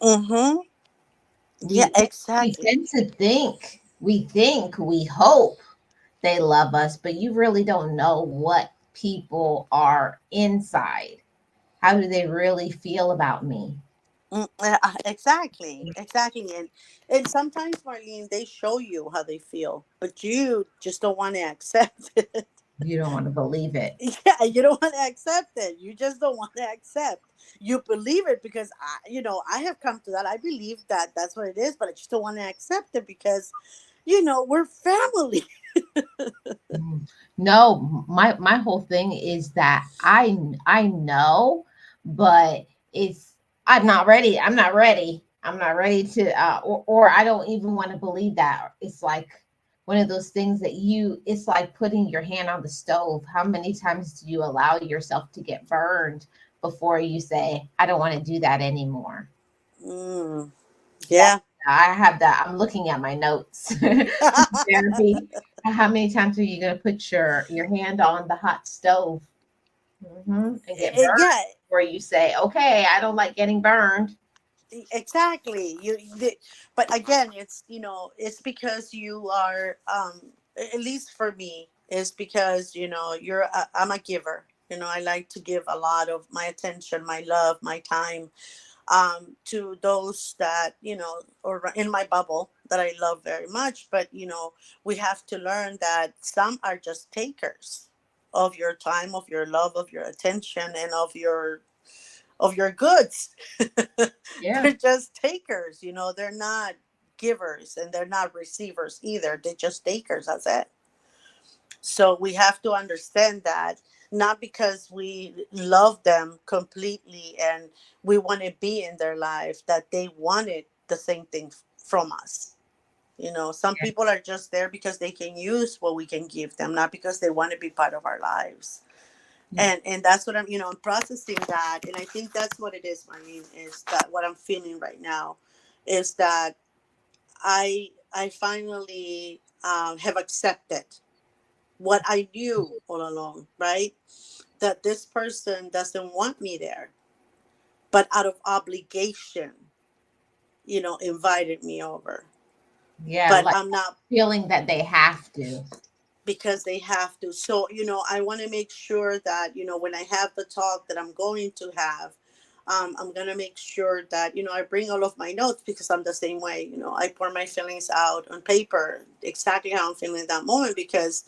Mm-hmm. Yeah, We exactly. tend to we hope they love us, but you really don't know what people are inside. How do they really feel about me? Exactly. And sometimes, Marlene, they show you how they feel, but you just don't want to accept it. You don't want to believe it. Yeah, you don't want to accept it. You just don't want to accept. You believe it because I have come to that. I believe that that's what it is, but I just don't want to accept it because, we're family. Mm. No, my whole thing is that I know, but it's I'm not ready. I'm not ready. I'm not ready to or I don't even want to believe that. It's like one of those things that it's like putting your hand on the stove. How many times do you allow yourself to get burned before you say, I don't want to do that anymore? Mm, That yeah. I have that. I'm looking at my notes. Therapy. How many times are you going to put your hand on the hot stove, and get burned? Yeah, Where you say, "Okay, I don't like getting burned." exactly. But again, it's it's because you are at least for me, it's because I'm a giver. I like to give a lot of my attention, my love, my time, to those that or in my bubble that I love very much. But we have to learn that some are just takers of your time, of your love, of your attention, and of your goods. Yeah. They're just takers. They're not givers and they're not receivers either. They're just takers. That's it. So we have to understand that, not because we love them completely and we want to be in their life, that they wanted the same thing from us. Some people are just there because they can use what we can give them, not because they want to be part of our lives. Yeah. And that's what I'm processing that. And I think that's what it is, Marlene, is that what I'm feeling right now is that I finally have accepted what I knew all along, right? That this person doesn't want me there, but out of obligation, invited me over. Yeah, But like I'm not, feeling that they have to. because they have to. So, I want to make sure that, when I have the talk that I'm going to have, I'm going to make sure that, I bring all of my notes, because I'm the same way. I pour my feelings out on paper, exactly how I'm feeling at that moment, because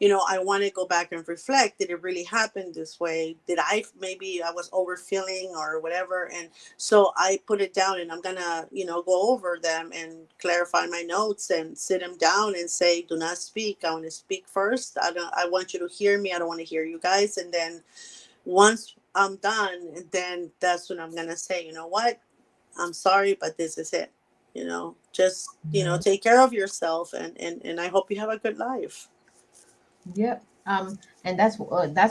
I want to go back and reflect. Did it really happen this way? Did maybe I was overfeeling or whatever? And so I put it down, and I'm going to, go over them and clarify my notes and sit them down and say, do not speak. I want to speak first. I want you to hear me. I don't want to hear you guys. And then once I'm done, then that's when I'm going to say, you know what? I'm sorry, but this is it. Just, Mhm. take care of yourself, and I hope you have a good life. Yep. And that's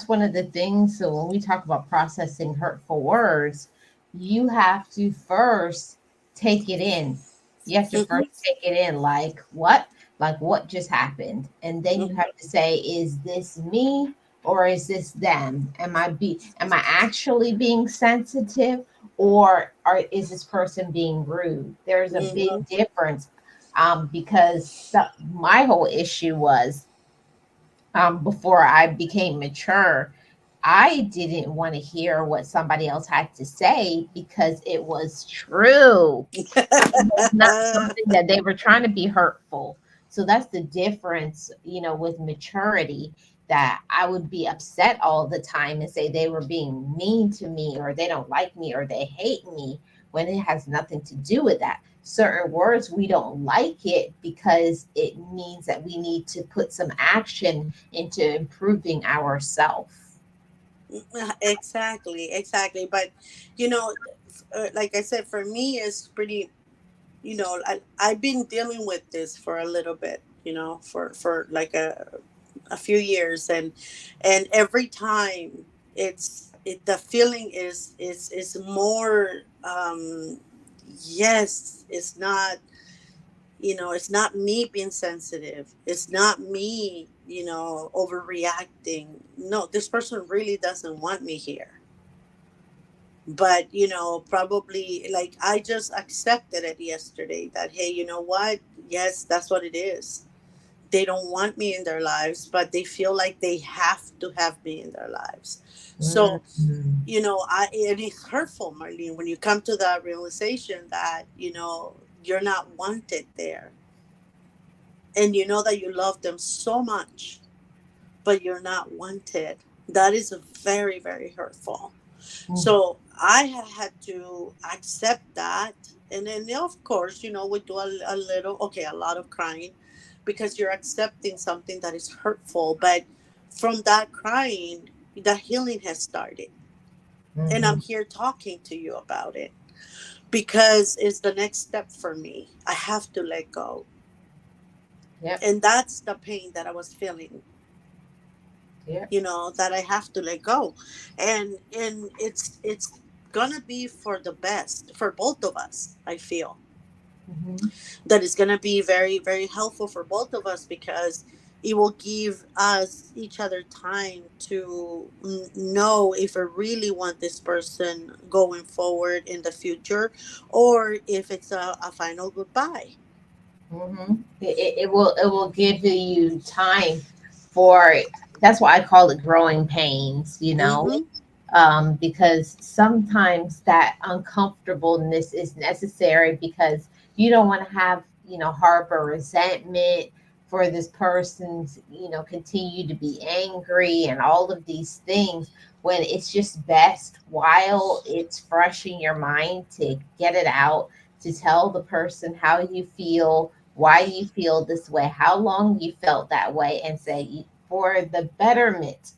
one of the things. So when we talk about processing hurtful words, you have to first take it in. You have to Hmm. first take it in, like what? Like what just happened? And then you have to say, is this me or is this them? Am I actually being sensitive, or is this person being rude? There's a big Hmm. difference. Because my whole issue was, before I became mature, I didn't want to hear what somebody else had to say because it was true. It was not something that they were trying to be hurtful. So that's the difference, with maturity, that I would be upset all the time and say they were being mean to me or they don't like me or they hate me, when it has nothing to do with that. Certain words, we don't like it because it means that we need to put some action into improving ourselves. Exactly, exactly. But like I said, for me, it's pretty. I've been dealing with this for a little bit. For like a few years, and every time the feeling is more. Yes, it's not me being sensitive. It's not me, overreacting. No, this person really doesn't want me here. But, probably, like, I just accepted it yesterday that, hey, you know what? Yes, that's what it is. They don't want me in their lives, but they feel like they have to have me in their lives. So, Mhm. it is hurtful, Marlene, when you come to that realization that, you're not wanted there, and you know that you love them so much, but you're not wanted. That is very, very hurtful. So I have had to accept that. And then, of course, we do a little, okay, a lot of crying, because you're accepting something that is hurtful. But from that crying, the healing has started. And I'm Mhm. here talking to you about it because it's the next step for me. I have to let go. Yep. And that's the pain that I was feeling, Yep. that I have to let go. And it's gonna be for the best for both of us, I feel. Hmm. That is going to be very, very helpful for both of us, because it will give us each other time to know if I really want this person going forward in the future, or if it's a final goodbye. Hmm. It will give you time for. That's why I call it growing pains. Mm-hmm. Because sometimes that uncomfortableness is necessary because you don't want to have, harbor resentment for this person's, continue to be angry and all of these things, when it's just best while it's fresh in your mind to get it out, to tell the person how you feel, why you feel this way, how long you felt that way, and say, for the betterment,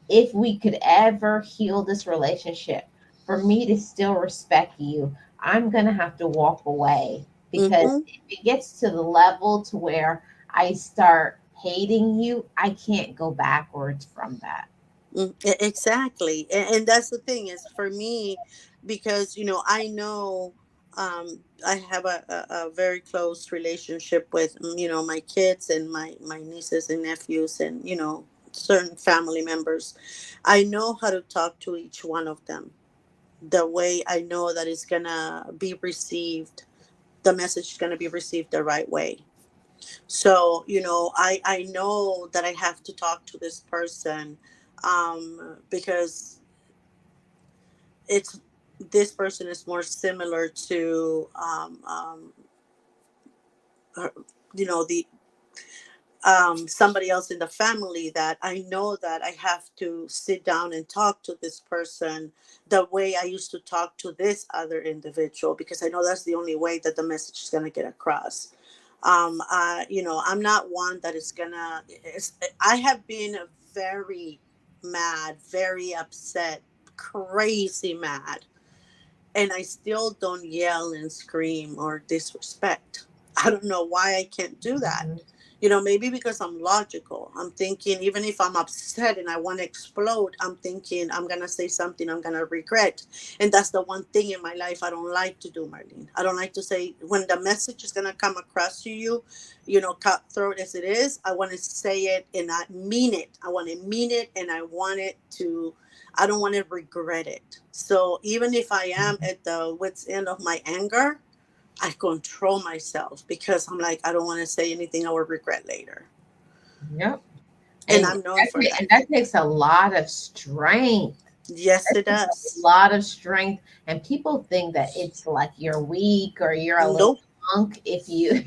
if we could ever heal this relationship, for me to still respect you, I'm going to have to walk away. Because Mm-hmm. if it gets to the level to where I start hating you, I can't go backwards from that. Exactly. And that's the thing is for me, because I know, I have a very close relationship with, my kids and my nieces and nephews, and certain family members. I know how to talk to each one of them the way I know that it's gonna be received, the message is gonna be received the right way. So I know that I have to talk to this person, because it's this person is more similar to, her- the somebody else in the family, that I know that I have to sit down and talk to this person the way I used to talk to this other individual, because I know that's the only way that the message is going to get across. I'm not one that is gonna. I have been very mad, very upset, crazy mad, and I still don't yell and scream or disrespect. I don't know why I can't do that. Mhm. Maybe because I'm logical. I'm thinking, even if I'm upset and I want to explode, I'm thinking I'm going to say something I'm going to regret. And that's the one thing in my life I don't like to do, Marlene. I don't like to say, when the message is going to come across to you, cutthroat as it is, I want to say it and I mean it. I want to mean it, and I don't want to regret it. So even if I am at the wit's end of my anger, I control myself, because I'm like, I don't want to say anything I will regret later. Yep. And And I'm known for and that. that takes a lot of strength. Yes, That it takes a does. lot of strength, and people think that it's like you're weak or you're a little Nope. punk if you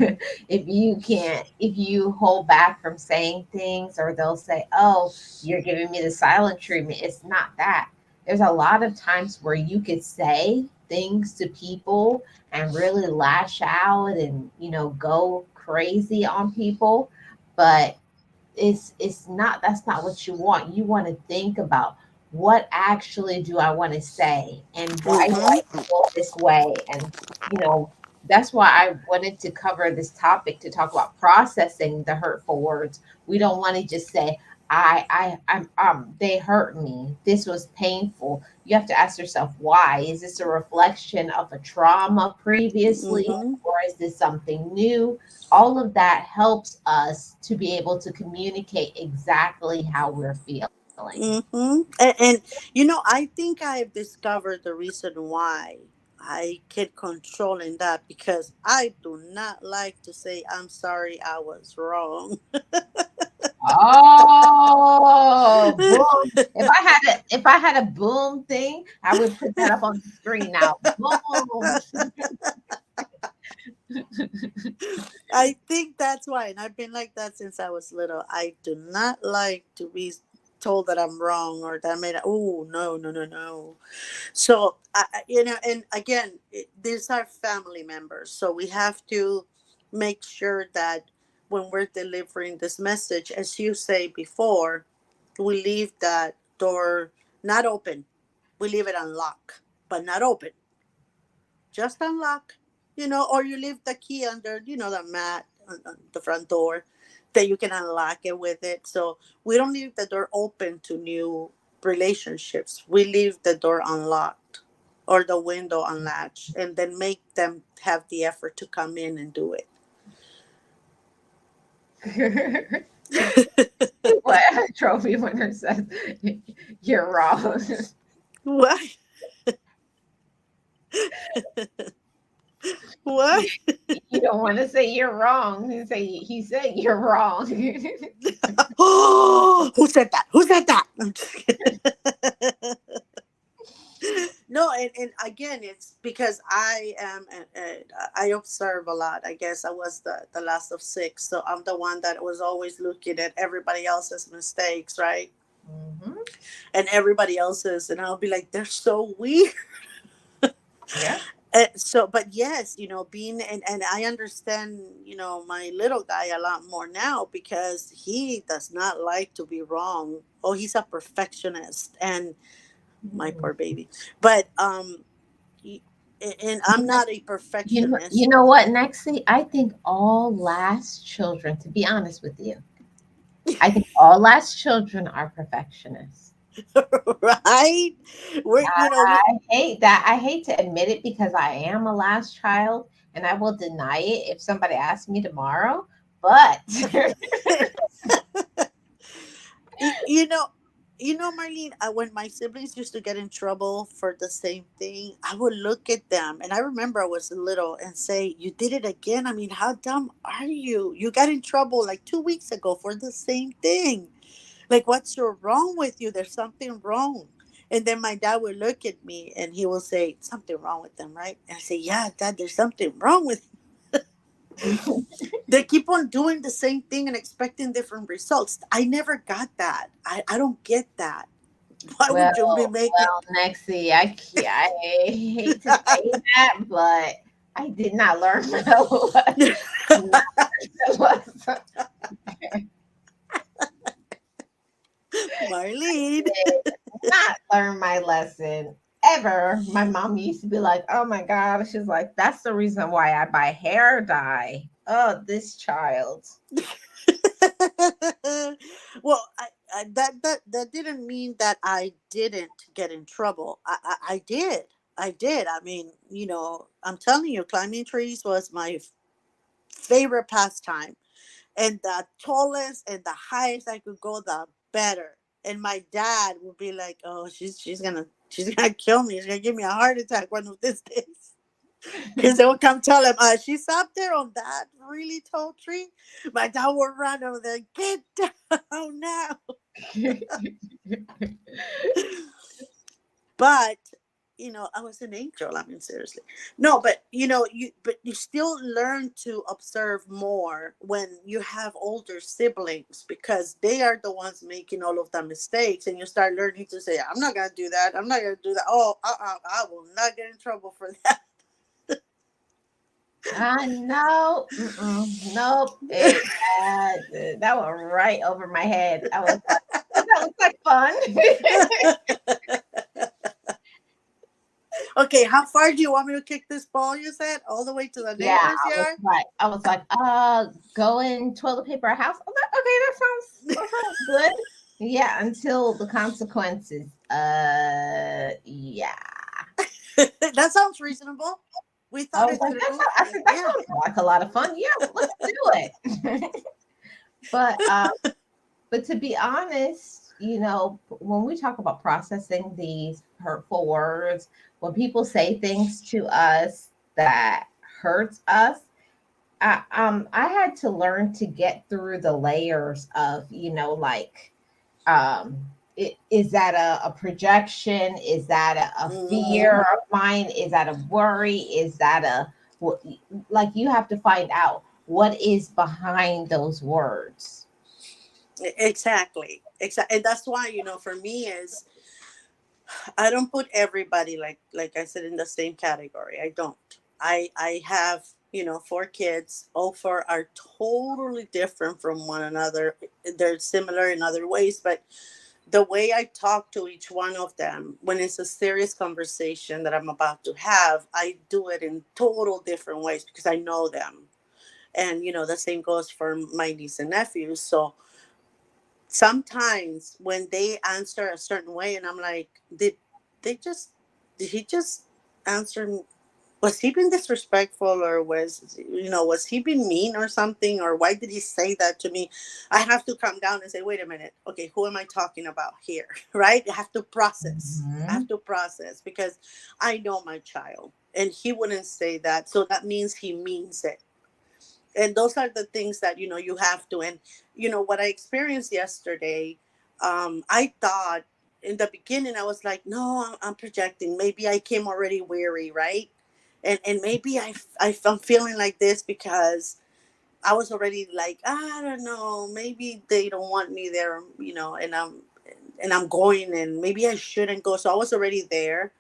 if you hold back from saying things, or they'll say, "Oh, you're giving me the silent treatment." It's not that. There's a lot of times where you could say things to people and really lash out and, go crazy on people, but it's not, that's not what you want. You want to think about, what actually do I want to say, and why do I Mm-hmm. feel this way. And you know that's why I wanted to cover this topic, to talk about processing the hurtful words. We don't want to just say, I'm they hurt me, this was painful. You have to ask yourself, why? Is this a reflection of a trauma previously, Mm-hmm. or is this something new? All of that helps us to be able to communicate exactly how we're feeling. Mm-hmm. And I think I've discovered the reason why I can control in that, because I do not like to say I'm sorry, I was wrong. Oh, boom. If I had a boom thing, I would put that up on the screen now. Boom. I think that's why, and I've been like that since I was little. I do not like to be told that I'm wrong, or that I made. Oh, no, no, no, no. So and again, these are family members, so we have to make sure that when we're delivering this message, as you say before, we leave that door not open. We leave it unlocked, but not open, just unlock, or you leave the key under, the mat on the front door, that you can unlock it with it. So we don't leave the door open to new relationships. We leave the door unlocked. or the window unlatched, and then make them have the effort to come in and do it. What a trophy winner says you're wrong. What? What? You don't want to say you're wrong. You say he said you're wrong. Oh, who said that? Who said that? I'm just kidding. No, and again, it's because I am, I observe a lot. I guess I was the last of six, so I'm the one that was always looking at everybody else's mistakes, right? Hmm. And everybody else's, and I'll be like, they're so weird. Yeah. So, but yes, being, and I understand, my little guy a lot more now because he does not like to be wrong. Oh, he's a perfectionist, and my poor baby. But y- and I'm not a You perfectionist. know what, Nexie? I think all last children, to be honest with you, I think all last children are perfectionists. Right? We're, we I hate that. I hate to admit it because I am a last child and I will deny it if somebody asks me tomorrow. But Y- you know Marlene, when my siblings used to get in trouble for the same thing, I would look at them, and I remember I was little, and say, you did it again. I mean, how dumb are you? You got in trouble like 2 weeks ago for the same thing. Like, what's wrong with you? There's something wrong. And then my dad would look at me and he will say, something wrong with them, right? And I say, yeah, Dad, there's something wrong with they keep on doing the same thing and expecting different results. I never got that. I don't get that. Why well, would you be making Nexie, I hate to say that, but I did not learn my lesson. Marlene? Not learn my lesson ever. My mom used to be like, "Oh my god," she's like, "That's the reason why I buy hair dye." Oh, this child. Well, that didn't mean that I didn't get in trouble. I did. I did. I mean, I'm telling you, climbing trees was my favorite pastime. And the tallest and the highest I could go, the better. And my dad would be like, "Oh, she's gonna kill me. She's gonna give me a heart attack one of these days." Because they would come tell him, she's up there on that really tall tree. My dad would run over there, get down now. But I was an angel. I mean, seriously. No, but you still learn to observe more when you have older siblings, because they are the ones making all of the mistakes, and you start learning to say, I'm not gonna do that, I'm not gonna do that. Oh, I will not get in trouble for that. No, nope. That went right over my head. I was like, that looks like fun. Okay, how far do you want me to kick this ball? You said all the way to the Yeah, neighbor's yard. I was like, go in toilet paper a house. Okay, that sounds good. Yeah, until the consequences. Yeah. That sounds reasonable. We I thought was it like, through. I said that Yeah. sounds like a lot of fun. Yeah, let's do it. But but to be honest, when we talk about processing these hurtful words, when people say things to us that hurts us, I had to learn to get through the layers of, like, um, is that a projection? Is that a fear Hmm. of mine? Is that a worry? Is that like, you have to find out what is behind those words. Exactly. Exactly. And that's why, for me is I don't put everybody, like I said, in the same category. I don't. I have, 4 kids. All four are totally different from one another. They're similar in other ways, but the way I talk to each one of them when it's a serious conversation that I'm about to have, I do it in total different ways because I know them. And the same goes for my niece and nephews. So sometimes when they answer a certain way and I'm like, did they just did he just answer, was he being disrespectful, or was he being mean or something, or why did he say that to me? I have to calm down and say, wait a minute, okay, who am I talking about here? Right? I have to process. I have Mhm. to process because I know my child, and he wouldn't say that, so that means he means it. And those are the things that you have to. And what I experienced yesterday, I thought in the beginning, I was like, no, I'm projecting, maybe I came already weary, right? And maybe I'm feeling like this because I was already like, I don't know, maybe they don't want me there, and I'm going, and maybe I shouldn't go, so I was already there.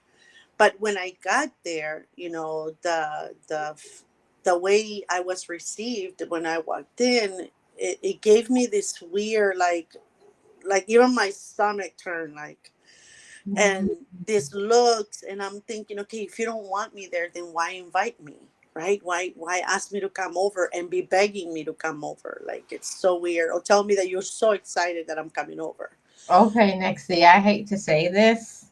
But when I got there, the way I was received when I walked in, it gave me this weird, like even my stomach turned, like, Mhm. and this looks, and I'm thinking, okay, if you don't want me there, then why invite me? Right? Why ask me to come over and be begging me to come over? Like, it's so weird. Or tell me that you're so excited that I'm coming over. Okay, Nexie, I hate to say this.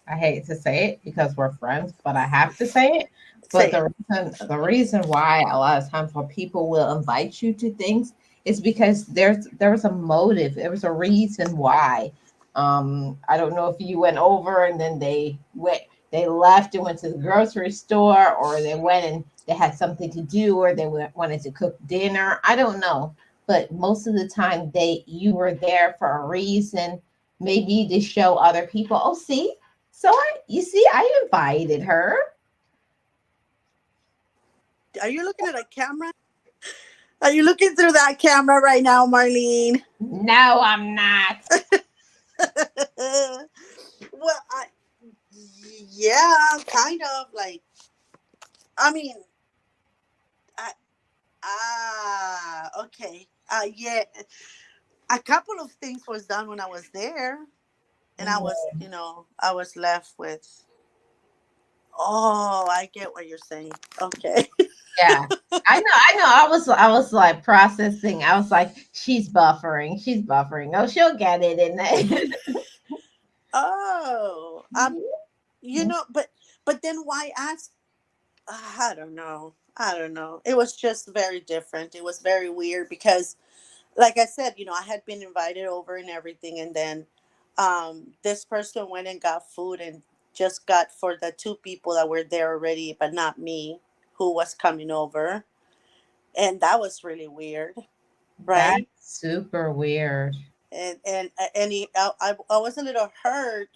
I hate to say it because we're friends, but I have to say it. But Say it. the reason why a lot of times when people will invite you to things is because there was a motive, there was a reason why. I don't know if you went over and then they left and went to the grocery store, or they went and they had something to do, or wanted to cook dinner. I don't know, but most of the time you were there for a reason, maybe to show other people, oh, see, you see, I invited her. Are you looking at a camera? Are you looking through that camera right now, Marlene? No, I'm not. Well, yeah, kind of like, I mean, I, okay. Yeah, a couple of things was done when I was there, and I was left with, oh, I get what you're saying. Okay. Yeah, I know. I was like processing. I was like, she's buffering. She's buffering. Oh, she'll get it in there. Oh, but then why ask? I don't know. I don't know. It was just very different. It was very weird because, like I said, I had been invited over and everything, and then this person went and got food and just got for the two people that were there already, but not me, who was coming over, and that was really weird, That's right? super weird. I was a little hurt,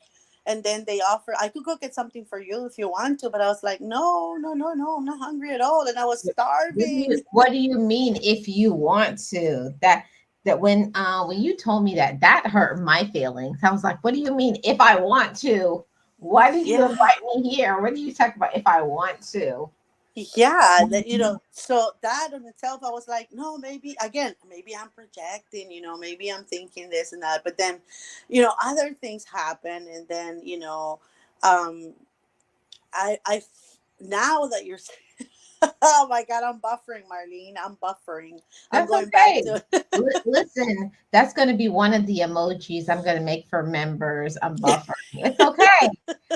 and then they offered, I could go get something for you if you want to, but I was like, no, no, no, no, I'm not hungry at all, and I was starving. What do you mean if you want to? That when you told me that hurt my feelings. I was like, what do you mean if I want to? Why did you Yeah. invite me here? What do you talk about if I want to? Yeah, so that in itself, I was like, no, maybe again, maybe I'm projecting, maybe I'm thinking this and that, but then, other things happen, and then, um, now that you're, oh my God, I'm buffering, Marlene, I'm buffering, I'm That's going back okay. to, Listen, that's going to be one of the emojis I'm going to make for members. I'm buffering. It's okay.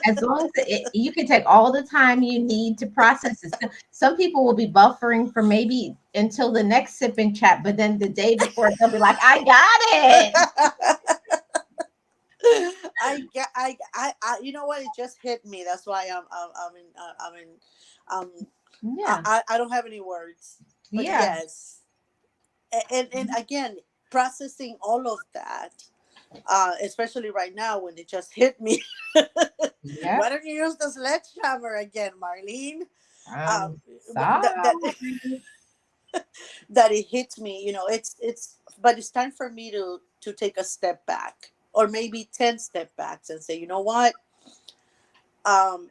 As long as you can take all the time you need to process it. Some people will be buffering for maybe until the next sip and chat, but then the day before they'll be like, I got it. you know what? It just hit me. That's why um, Yeah. I don't have any words. But Yeah. yes, and again, processing all of that, especially right now when it just hit me. Yeah. Why don't you use the sledgehammer again, Marlene? Um, I'm that that sorry. that it hits me. But it's time for me to take a step back, or maybe 10 step backs, and say, you know what,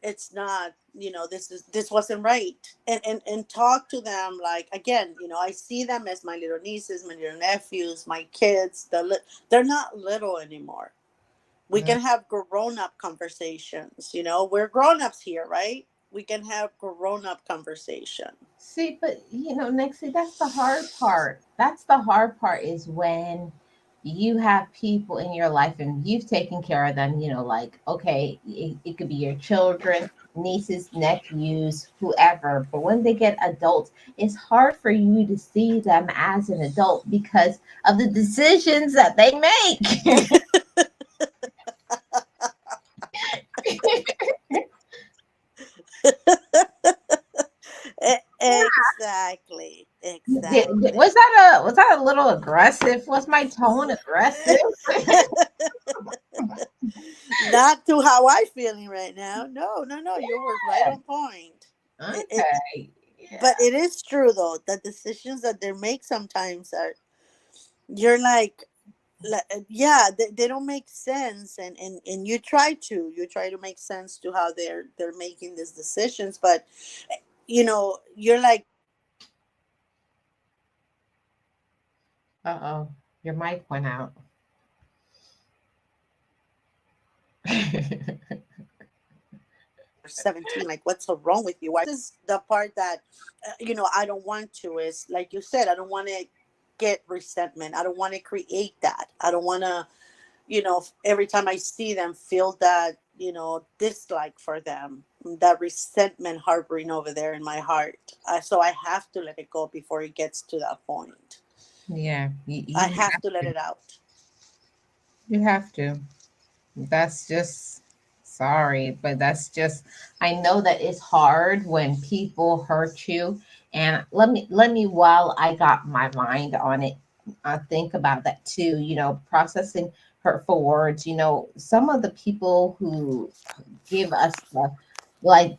it's not, this wasn't right, and talk to them, like, again, I see them as my little nieces, my little nephews, my kids. They're not little anymore. We Mm. can have grown-up conversations. We're grown-ups here, right? We can have grown-up conversation. See, but Nexie, that's the hard part. That's the hard part is when you have people in your life and you've taken care of them, like, okay, it could be your children. nieces, nephews, whoever. But when they get adults, it's hard for you to see them as an adult because of the decisions that they make. Exactly. Was Exactly. that a little aggressive? Was my tone aggressive? Not to how I feeling right now. No, no, no. You were right on point. It Okay. but Yeah. it is true though. The decisions that they make sometimes are, you're like yeah, they don't make sense, and you try to make sense to how they're making these decisions, but you're like, Uh-oh. Your mic went out. 17, like, what's so wrong with you? Why? This is the part that I don't want to, is like you said, I don't want to get resentment. I don't want to create that. I don't want to, every time I see them, feel that, dislike for them, that resentment harboring over there in my heart. So I have to let it go before it gets to that point. Yeah, I you have have to let to. it out. You have to. That's just sorry, but that's just I know that it's hard when people hurt you. And let me while I got my mind on it, I think about that too, processing hurtful words. Some of the people who give us the like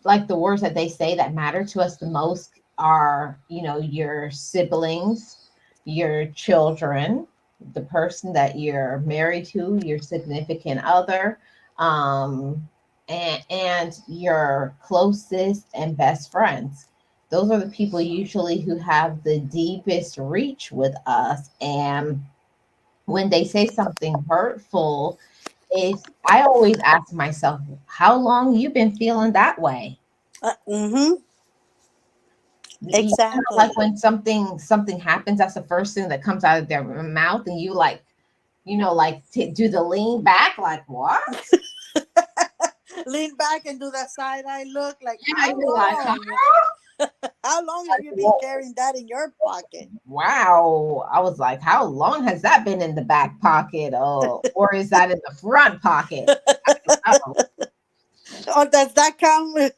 like the words that they say that matter to us the most are, your siblings, your children, the person that you're married to, your significant other, and your closest and best friends. Those are the people usually who have the deepest reach with us. And when they say something hurtful, I always ask myself, how long you been feeling that way? Mm-hmm. Like Exactly. when something happens, that's the first thing that comes out of their mouth, and you like, do the lean back, like what? Lean back and do that side eye look, like, Yeah, you're like, huh? how long have you been Well, carrying that in your pocket? wow. I was like, how long has that been in the back pocket? Or is that in the front pocket? Oh. Or does that come with,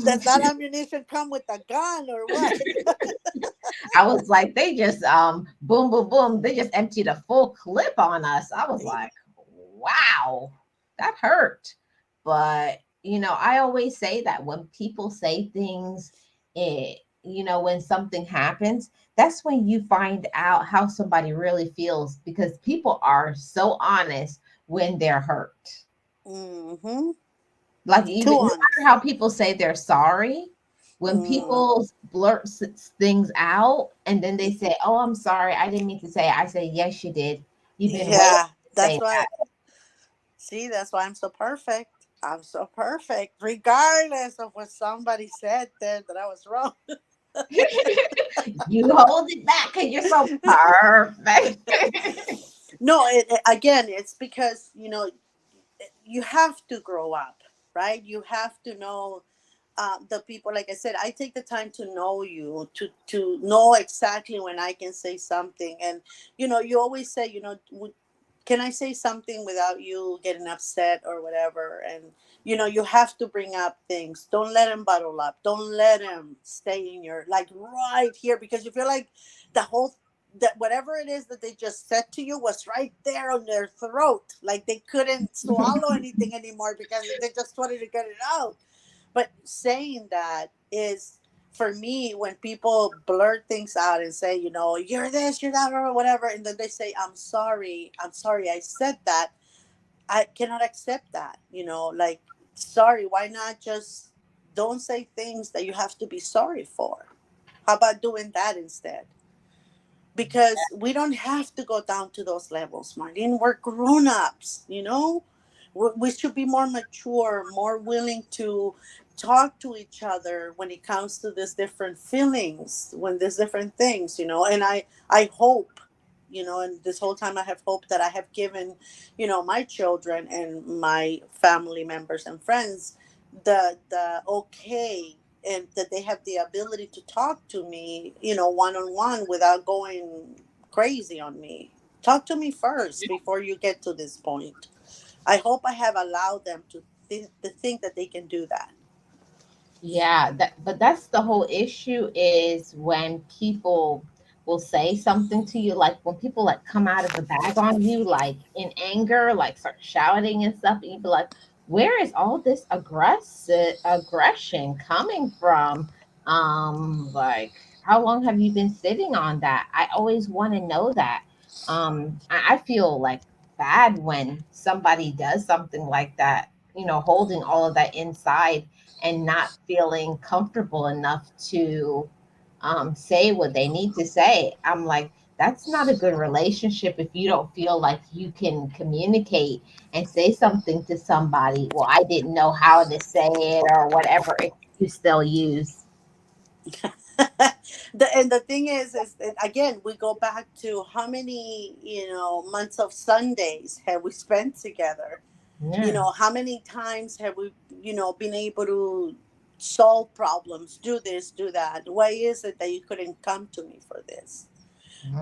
does that ammunition come with a gun or what? I was like, they just boom, boom, boom. They just emptied a full clip on us. I was like, wow, that hurt. But I always say that when people say things, when something happens, that's when you find out how somebody really feels because people are so honest when they're hurt. Mm-hmm. Like even Too no matter honest. how people say they're sorry, when Mm. people blurt things out and then they say, "Oh, I'm sorry, I didn't mean to say," I say, "Yes, you did. You've been waiting Yeah, to that's say why. that." See, that's why I'm so perfect. I'm so perfect, regardless of what somebody said there that I was wrong. You hold it back because you're so perfect. No, again, it's because you have to grow up, right? You have to know the people. Like I said, I take the time to know you, to know exactly when I can say something. And you always say, can I say something without you getting upset or whatever? And you have to bring up things. Don't let them bottle up. Don't let them stay in your, like, right here, because you feel like the whole, that whatever it is that they just said to you was right there on their throat, like they couldn't swallow anything anymore because they just wanted to get it out. But saying that is, for me, when people blurt things out and say, you're this, you're that, or whatever, and then they say, I'm sorry I said that, I cannot accept that. Like, sorry, why not just don't say things that you have to be sorry for? How about doing that instead? Because we don't have to go down to those levels, Marlene. We're grown ups. We should be more mature, more willing to talk to each other when it comes to these different feelings, when there's different things, and I hope, and this whole time I have hope that I have given, my children and my family members and friends the okay, and that they have the ability to talk to me, one on one, without going crazy on me. Talk to me first before you get to this point. I hope I have allowed them to think that they can do that. Yeah, but that's the whole issue is when people will say something to you, like when people like come out of the bag on you, like in anger, like start shouting and stuff, and you be like, where is all this aggression coming from? Like how long have you been sitting on that? I always want to know that. I feel like bad when somebody does something like that, holding all of that inside and not feeling comfortable enough to say what they need to say. I'm like, that's not a good relationship if you don't feel like you can communicate and say something to somebody. Well, I didn't know how to say it or whatever excuse they'll use. And the thing is that, again, we go back to how many months of Sundays have we spent together. Yeah. How many times have we been able to solve problems, do this, do that? Why is it that you couldn't come to me for this?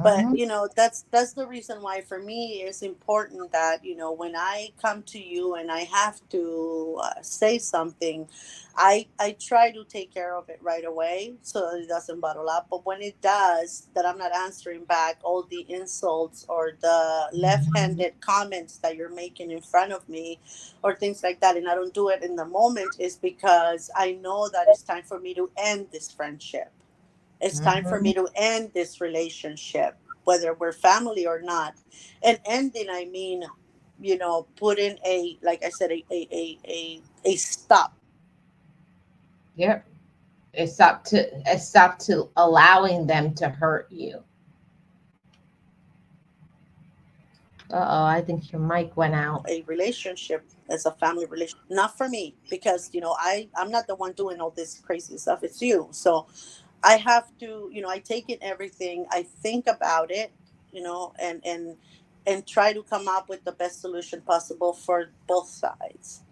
But Mhm. that's the reason why, for me, it's important that when I come to you and I have to say something, I try to take care of it right away so that it doesn't bottle up. But when it does, that I'm not answering back all the insults or the Mhm. left-handed comments that you're making in front of me, or things like that, and I don't do it in the moment, is because I know that it's time for me to end this friendship. It's time for me Mhm. to end this relationship, whether we're family or not. And ending, I mean, put in a, like I said, a stop. Yep. It's up to allowing them to hurt you. Uh-oh, I think your mic went out. A relationship as a family relationship, not for me, because I'm not the one doing all this crazy stuff. It's you. So I have to, I take in everything, I think about it, and try to come up with the best solution possible for both sides.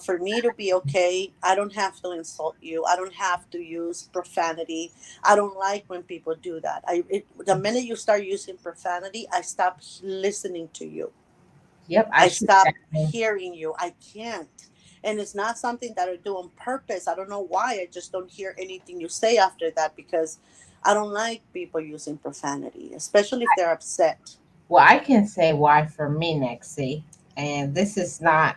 For me to be okay, I don't have to insult you. I don't have to use profanity. I don't like when people do that. The minute you start using profanity, I stop listening to you. Yep, I I should stop definitely. hearing you. I can't. And it's not something that I do on purpose. I don't know why. I just don't hear anything you say after that, because I don't like people using profanity, especially if they're upset. Well, I can say why for me, Nexie, and this is not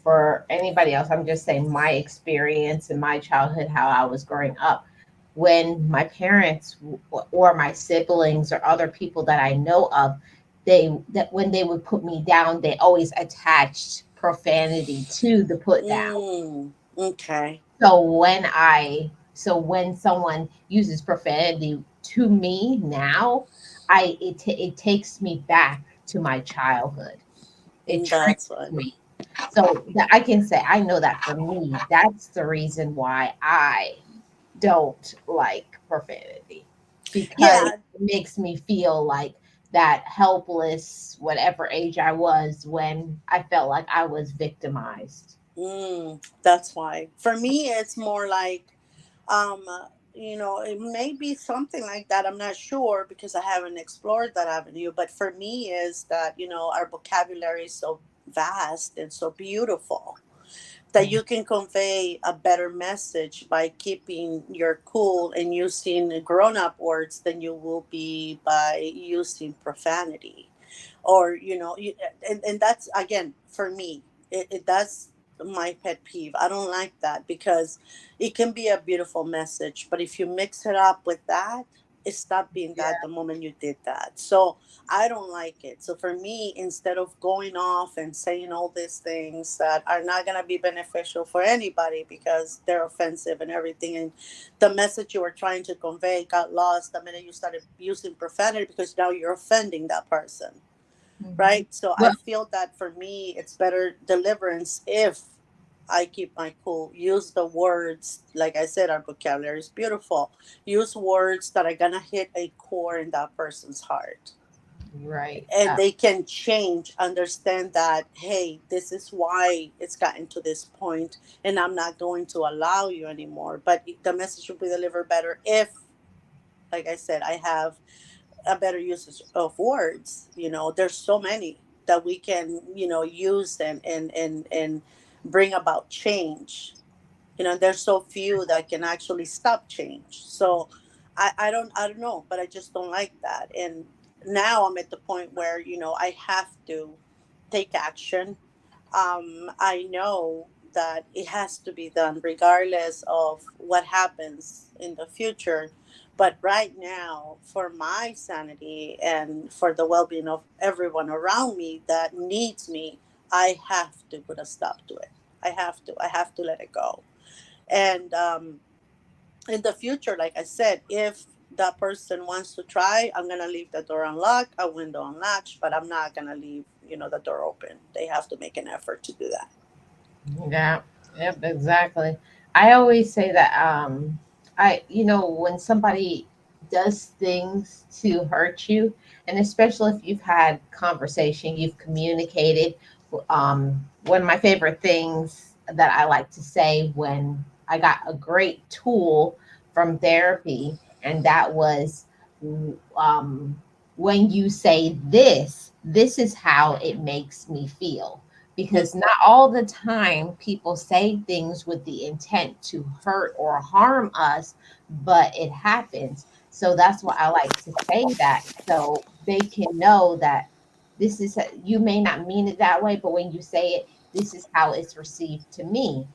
for anybody else. I'm just saying my experience in my childhood, how I was growing up. When my parents or my siblings or other people that I know of, that when they would put me down, they always attached profanity to the put down. Okay. So when someone uses profanity to me now, it takes me back to my childhood. It triggers That's what. me. So that I can say I know that for me, that's the reason why I don't like profanity, because Yeah. it makes me feel like that helpless, whatever age I was when I felt like I was victimized. That's why. For me, it's more like, um, it may be something like that. I'm not sure because I haven't explored that avenue. But for me, is that our vocabulary is so vast and so beautiful that you can convey a better message by keeping your cool and using grown-up words than you will be by using profanity. Or and that's, again, for me, that's my pet peeve. I don't like that, because it can be a beautiful message, but if you mix it up with that, it stopped being that the moment you did that. So I don't like it. So for me, instead of going off and saying all these things that are not going to be beneficial for anybody because they're offensive and everything, and the message you were trying to convey got lost the minute you started using profanity, because now you're offending that person, Mhm. right? So I Well, feel that for me, it's better deliverance if I keep my cool. Use the words, like I said, our vocabulary is beautiful. Use words that are gonna hit a core in that person's heart. Right. and they can change, understand that, hey, this is why it's gotten to this point, and I'm not going to allow you anymore. But the message will be delivered better if, like I said, I have a better usage of words. There's so many that we can, use and bring about change. There's so few that can actually stop change. So I don't know, but I just don't like that. And now I'm at the point where, I have to take action. I know that it has to be done regardless of what happens in the future. But right now, for my sanity and for the well being of everyone around me that needs me, I have to put a stop to it. I have to. I have to let it go. And in the future, like I said, if that person wants to try, I'm gonna leave the door unlocked, a window unlatched, but I'm not gonna leave, the door open. They have to make an effort to do that. Yeah, yep, exactly. I always say that when somebody does things to hurt you, and especially if you've had conversation, you've communicated, one of my favorite things that I like to say when I got a great tool from therapy, and that was um, when you say this is how it makes me feel, because Mm-hmm. not all the time people say things with the intent to hurt or harm us, but it happens. So that's why I like to say that, so they can know that this is, you may not mean it that way, but when you say it, this is how it's received to me.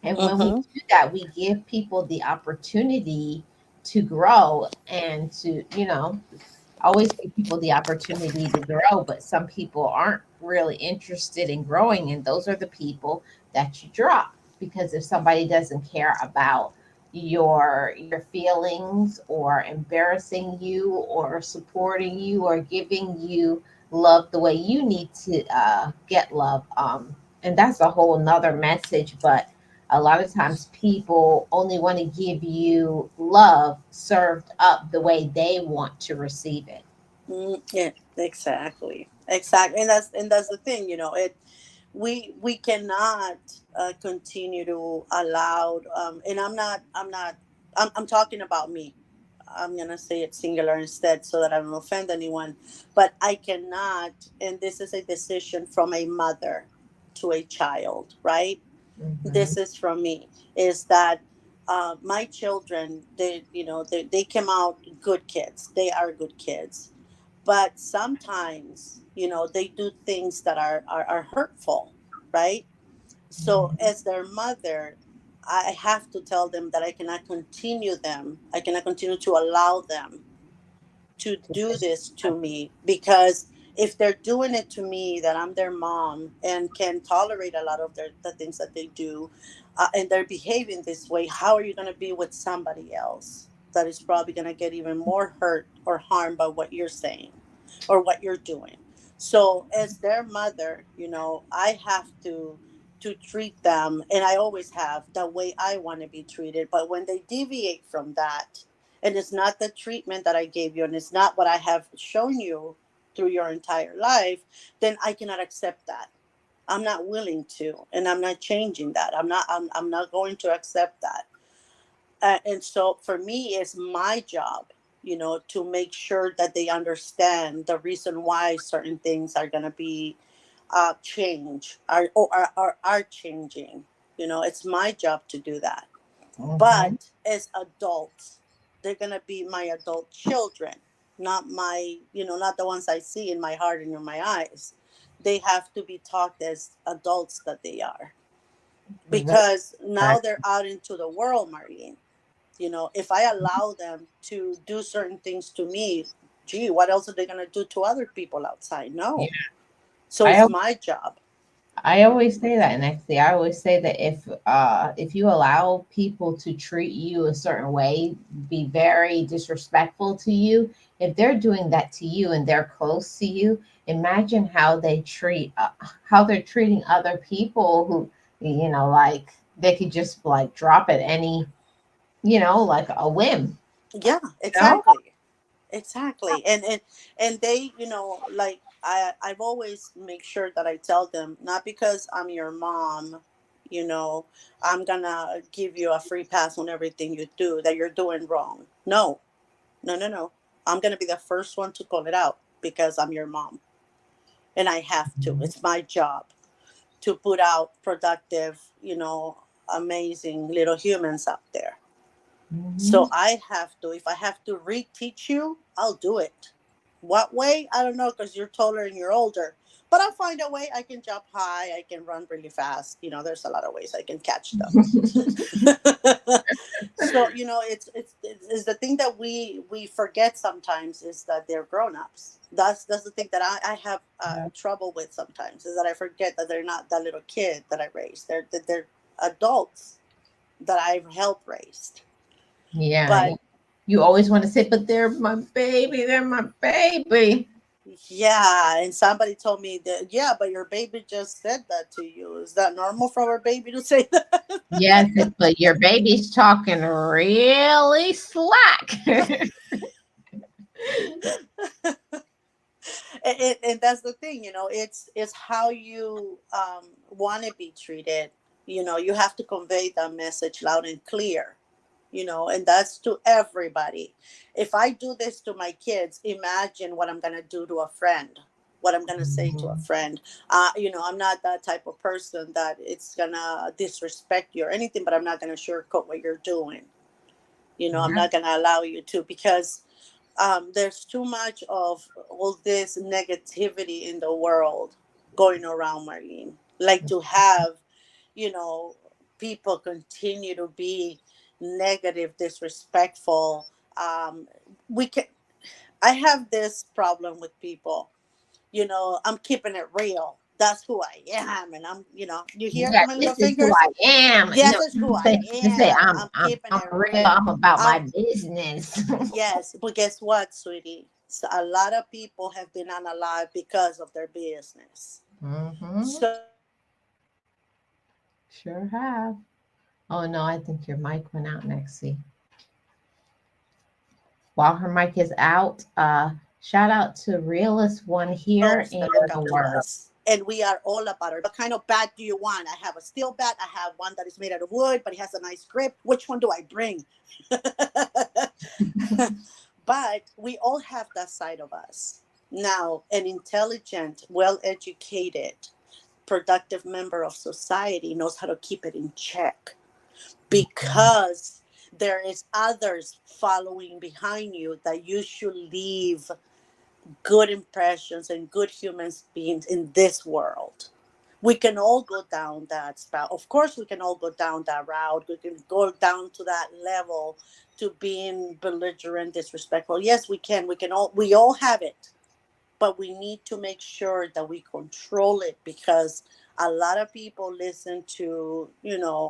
And when we Mm-hmm. do that, we give people the opportunity to grow and to, always give people the opportunity to grow, but some people aren't really interested in growing, and those are the people that you drop. Because if somebody doesn't care about your feelings, or embarrassing you, or supporting you, or giving you love the way you need to get love, and that's a whole nother message. But a lot of times people only want to give you love served up the way they want to receive it. Yeah, exactly, exactly, and that's the thing. We cannot continue to allow. And I'm talking about me. I'm gonna say it singular instead, so that I don't offend anyone. But I cannot, and this is a decision from a mother to a child, right? Hmm. This is from me. Is that my children? They came out good kids. They are good kids, but sometimes, they do things that are hurtful, right? So as their mother, I have to tell them that I cannot continue to allow them to do this to me, because if they're doing it to me, that I'm their mom and can tolerate a lot of the things that they do, and they're behaving this way, how are you going to be with somebody else that is probably going to get even more hurt or harmed by what you're saying or what you're doing? So as their mother, I have to treat them, and I always have, the way I want to be treated. But when they deviate from that, and it's not the treatment that I gave you, and it's not what I have shown you through your entire life, then I cannot accept that. I'm not willing to, and I'm not changing that. I'm not going to accept that. And so for me, it's my job, to make sure that they understand the reason why certain things are going to be change, are changing. It's my job to do that. Hmm. But as adults, they're gonna be my adult children, not the ones I see in my heart and in my eyes. They have to be taught as adults that they are, because now they're out into the world, Marlene. If I allow them to do certain things to me, gee, what else are they gonna do to other people outside? Yeah, No. So it's I my job. I always say that, and actually, I always say that if you allow people to treat you a certain way, be very disrespectful to you, if they're doing that to you and they're close to you, imagine how they're treating other people who, like they could just like drop at any, like a whim. Yeah, You know? exactly. Exactly. And they, like I've always make sure that I tell them, not because I'm your mom, you know, I'm gonna give you a free pass on everything you do that you're doing wrong. No, no, no, no. I'm gonna be the first one to call it out because I'm your mom. And I have to. It's my job to put out productive, amazing little humans out there. Mm-hmm. So I have to, if I have to reteach you, I'll do it. What way? I don't know, because you're taller and you're older. But I'll find a way. I can jump high. I can run really fast. There's a lot of ways I can catch them. So it's the thing that we forget sometimes is that they're grown-ups. That's the thing that I have trouble with sometimes, is that I forget that they're not that little kid that I raised. They're adults that I've helped raised. Yeah, But you always want to say, but they're my baby, they're my baby. yeah, and somebody told me that, yeah, but your baby just said that to you. Is that normal for our baby to say that? Yes, but your baby's talking really slack. And that's the thing, it's how you want to be treated. You have to convey that message loud and clear. And that's to everybody. If I do this to my kids, imagine what I'm going to do to a friend, what I'm going to say to a Mhm. friend. I'm not that type of person that it's going to disrespect you or anything, but I'm not going to sugarcoat what you're doing. I'm Yeah. not going to allow you to, because there's too much of all this negativity in the world going around, Marlene. Like, to have, you know, people continue to be negative, disrespectful. We can. I have this problem with people. I'm keeping it real. That's who I am, and you hear Yeah, my little this is who fingers. I am. This is who I You say am. I'm keeping I'm it real. real. I'm about my I'm business. Yes, but guess what, sweetie? So a lot of people have been unalive because of their business. Hmm. So Sure have. Oh no, I think your mic went out, Nexie. While her mic is out, shout out to realest one here those in that look the up to world. us. And we are all about it. What kind of bat do you want? I have a steel bat. I have one that is made out of wood, but it has a nice grip. Which one do I bring? But we all have that side of us. Now, an intelligent, well educated, productive member of society knows how to keep it in check, because there is others following behind you that you should leave good impressions and good human beings in this world. We can all go down that spout. Of course, we can all go down that route. We can go down to that level, to being belligerent, disrespectful. Yes, we can. We all have it, but we need to make sure that we control it, because a lot of people listen to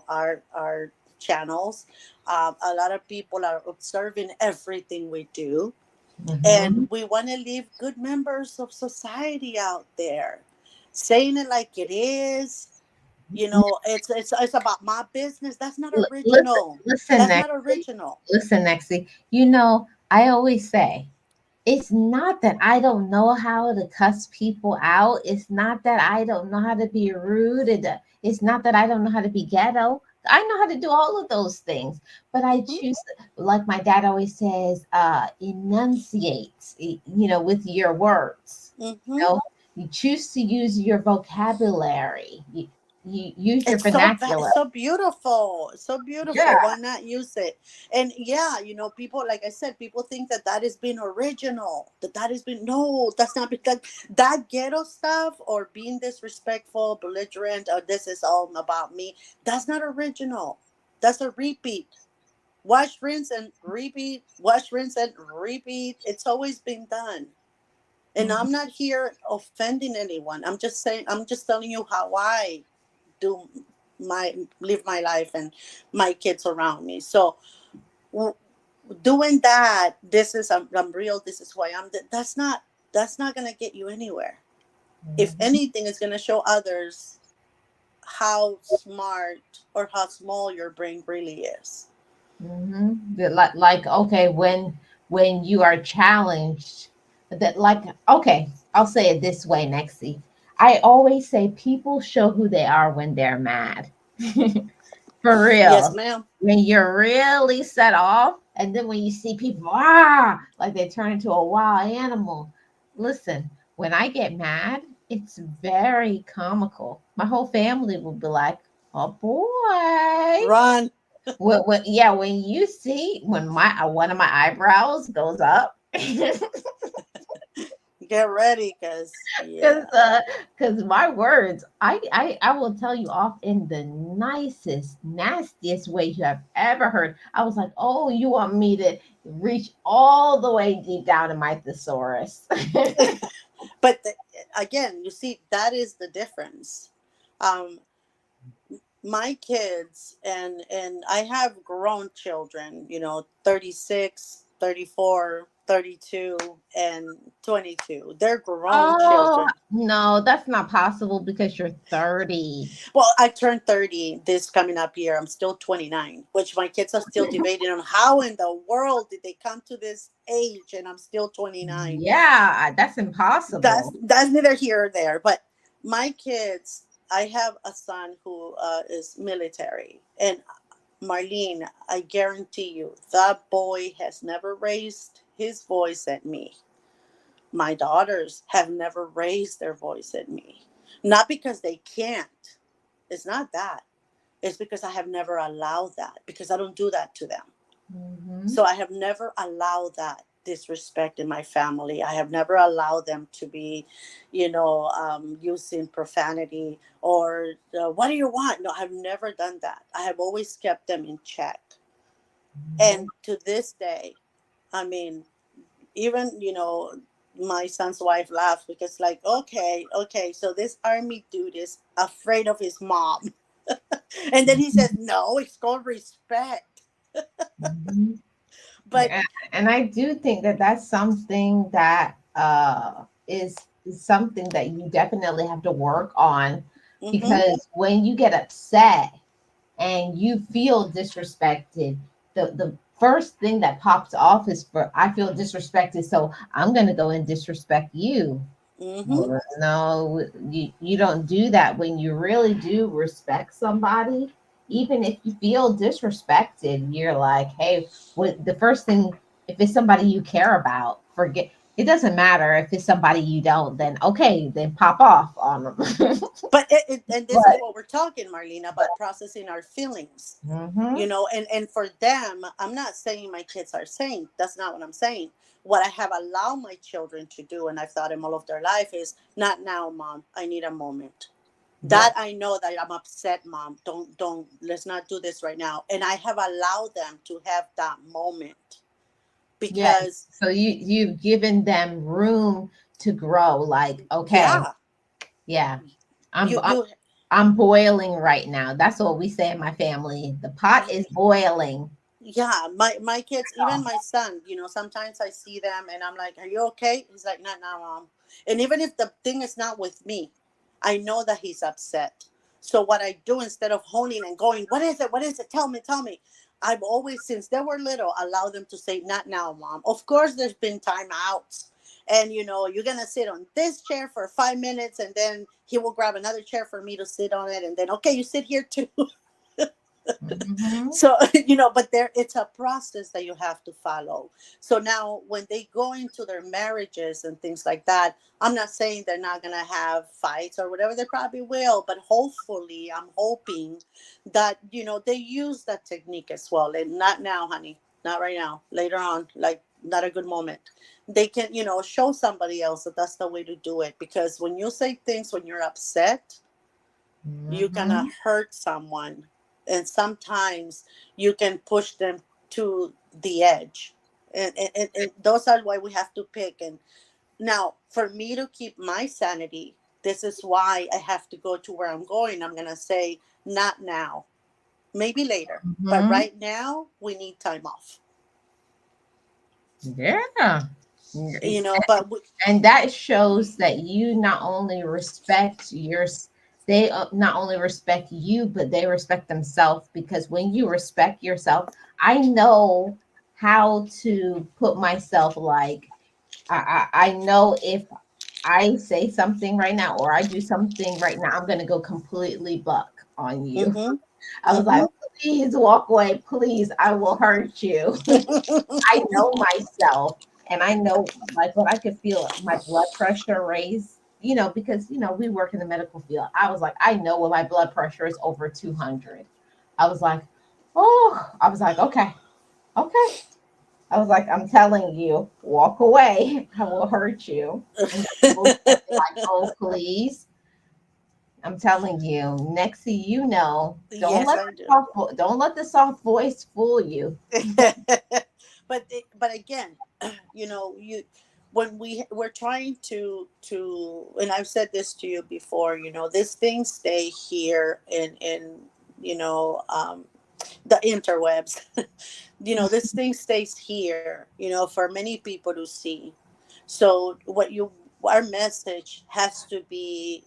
our channels. A lot of people are observing everything we do, and Hmm. we want to leave good members of society out there, saying it like it is. It's about my business. That's not Listen, original. listen, That's not Nexie. original. Listen, Nexie. I always say it's not that I don't know how to cuss people out. It's not that I don't know how to be rude. It's not that I don't know how to be ghetto. I know how to do all of those things, but I Hmm. choose, like my dad always says, enunciate, with your words. Hmm. You know, you choose to use your vocabulary. You use your It's so vernacular. so beautiful, so Yeah. beautiful. Why not use it? And yeah, people, like I said, people think that that has been original. That has been, no, that's not, because that ghetto stuff, or being disrespectful, belligerent, or this is all about me. That's not original. That's a repeat. Wash, rinse, and repeat. Wash, rinse, and repeat. It's always been done. And I'm not here offending anyone. I'm just saying. I'm just telling you how I do live my life, and my kids around me. So w- doing that, this is, I'm real, this is who I am. That's not going to get you anywhere. If Mhm. anything, it's going to show others how smart or how small your brain really is. Mm-hmm. Like okay, when you are challenged. That, like, okay, I'll say it this way, Nexie. I always say people show who they are when they're mad. For Yes, real. ma'am. When you're really set off, and then when you see people, like they turn into a wild animal. Listen, when I get mad, it's very comical. My whole family will be like, oh boy. Run. Yeah, when you see when my one of my eyebrows goes up, Get ready, cause because yeah. my words, I will tell you off in the nicest, nastiest way you have ever heard. I was like, oh, you want me to reach all the way deep down in my thesaurus. But again, you see, that is the difference. Um, my kids, and I have grown children, 36, 34, 32, and 22. They're grown Oh children. no, that's not possible because you're 30. Well, I turned 30 this coming up year. I'm still 29, which my kids are still debating on how in the world did they come to this age and I'm still 29. Yeah, that's That's impossible. that's neither here or there. But my kids, I have a son who is military, and Marlene, I guarantee you, that boy has never raised his voice at me. My daughters have never raised their voice at me. Not because they can't. It's not that. It's because I have never allowed that, because I don't do that to them. Hmm. So I have never allowed that disrespect in my family. I have never allowed them to be, using profanity or what do you want? No, I've never done that. I have always kept them in check. And to this day, I mean, even, my son's wife laughs because, like, okay, so this army dude is afraid of his mom. And then he says, no, it's called respect. Hmm. But, Yeah, and I do think that that's something that is something that you definitely have to work on, mm-hmm, because when you get upset and you feel disrespected, the first thing that pops off is, for I feel disrespected, so I'm gonna go and disrespect you. mm-hmm. Well, no, you don't do that. When you really do respect somebody, even if you feel disrespected, you're like, hey, what the first thing, if it's somebody you care about, forget it doesn't matter if it's somebody you don't, then okay, then pop off on them. But and this is But what we're talking, Marlene, about processing our feelings. hmm. And for them, I'm not saying my kids are saying, that's not what I'm saying. What I have allowed my children to do, and I've taught them all of their life, is not now, mom, I need a moment. That Yep. I know that I'm upset, mom, don't let's not do this right now. And I have allowed them to have that moment Yeah. because So you've given them room to grow. Like, okay, yeah, yeah, I'm you I'm you I'm boiling right now. That's what we say in my family. The pot is boiling. yeah, my kids, even my son, sometimes I see them and I'm like, are you okay? He's like, not now, mom. And even if the thing is not with me, I know that he's upset. So what I do, instead of honing and going, what is it, tell me, I've always, since they were little, allowed them to say, not now, mom. Of course there's been timeouts, and you're gonna sit on this chair for 5 minutes, and then he will grab another chair for me to sit on it, and then, okay, you sit here too. Hmm. So but there, it's a process that you have to follow. So now when they go into their marriages and things like that, I'm not saying they're not going to have fights or whatever. They probably will, but hopefully, I'm hoping that they use that technique as well. And not now, honey, not right now, later on, like, not a good moment. They can show somebody else that that's the way to do it, because when you say things when you're upset, you're gonna Hmm. hurt someone, and sometimes you can push them to the edge, and those are why we have to pick. And now, for me to keep my sanity, this is why I have to go to where I'm going. I'm gonna say, not now, maybe later, but Hmm. right now we need time off. Yeah. But And that shows that you not only respect they not only respect you, but they respect themselves, because when you respect yourself, I know how to put myself like I know if I say something right now or I do something right now, I'm gonna go completely buck on you. Mm-hmm. I was like, Mm-hmm. please walk away, please, I will hurt you. I know myself and I know like when I could feel my blood pressure raise, because we work in the medical field. I was like, I know when my blood pressure is over 200. I was like, I was like, okay, okay. I was like, I'm telling you, walk away. I will hurt you. And then people would be like, oh, please. I'm telling you. Next thing you know, Yes, I do. don't let the soft voice fool you. But again, you when we're trying to, and I've said this to you before, these things stay here in you know um the interwebs. This thing stays here, for many people to see. So our message has to be,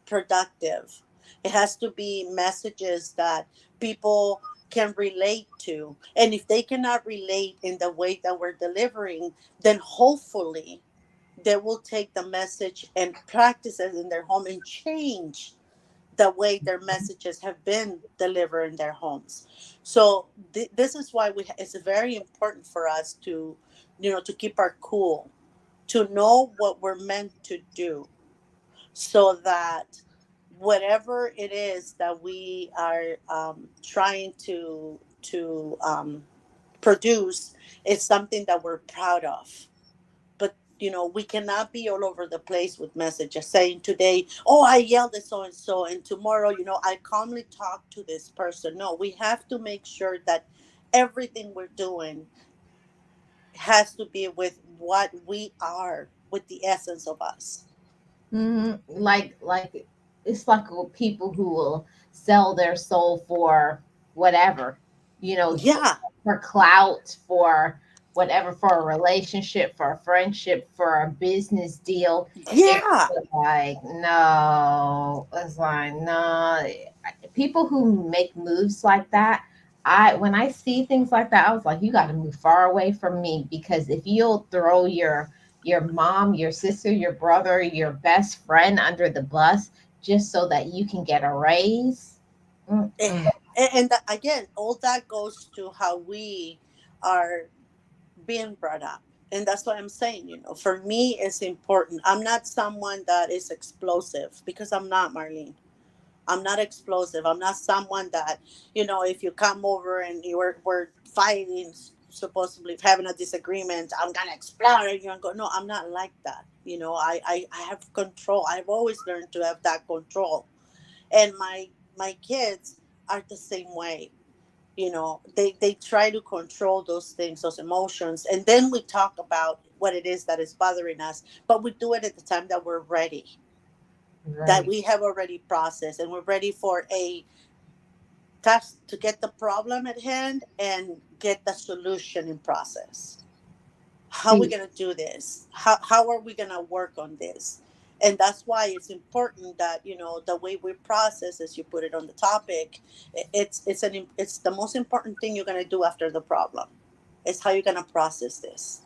productive. It has to be messages that people can relate to. And if they cannot relate in the way that we're delivering, then hopefully they will take the message and practice it in their home and change the way their messages have been delivered in their homes. So this is why it's very important for us to, to keep our cool, to know what we're meant to do, so that whatever it is that we are trying to produce is something that we're proud of. But we cannot be all over the place with messages saying today, oh, I yelled at so and so, and tomorrow, I calmly talk to this person. No, we have to make sure that everything we're doing has to be with what we are, with the essence of us. Like it's like people who will sell their soul for whatever, you know, for, Yeah. for clout, for whatever, for a relationship, for a friendship, for a business deal. It's Yeah. like no, it's like no. People who make moves like that, when I see things like that, I was like, you got to move far away from me because if you'll throw your mom, your sister, your brother, your best friend under the bus just so that you can get a raise. Eh, Mm-mm. again, all that goes to how we are being brought up. And that's what I'm saying. For me, it's important. I'm not someone that is explosive, because I'm not, Marlene. I'm not explosive. I'm not someone that, if you come over and we're fighting, supposedly having a disagreement, I'm going to explode and you're going to go. No, I'm not like that. I have control. I've always learned to have that control. And my kids are the same way. They try to control those things, those emotions, and then we talk about what it is that is bothering us, but we do it at the time that we're ready, that Right. we have already processed, and we're ready for a task to get the problem at hand and get the solution in process. How are we See, going to do this? How are we going to work on this? And that's why it's important that, the way we process, as you put it on the topic, it's the most important thing you're going to do after the problem. It's how you're going to process this.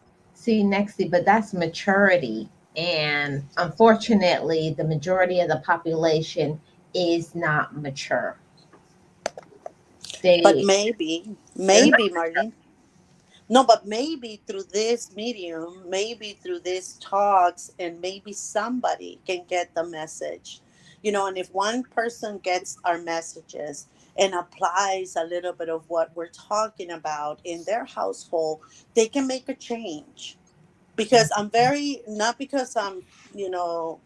Nexie, but that's maturity. And unfortunately, the majority of the population is not mature. But They, they're not. maybe, Marlene. No, but maybe through this medium, maybe through these talks, and maybe somebody can get the message. And if one person gets our messages and applies a little bit of what we're talking about in their household, they can make a change. Because not because I'm, you know,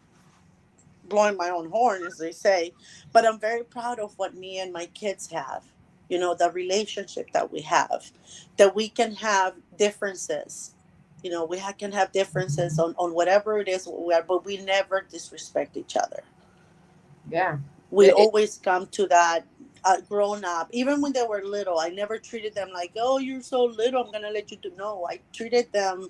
blowing my own horn, as they say, but I'm very proud of what me and my kids have. The relationship that we have, that we can have differences. Can have differences on whatever it is we are, but we never disrespect each other. Yeah. We always come to that grown up. Even when they were little, I never treated them like, oh, you're so little, I'm going to let you do. No, I treated them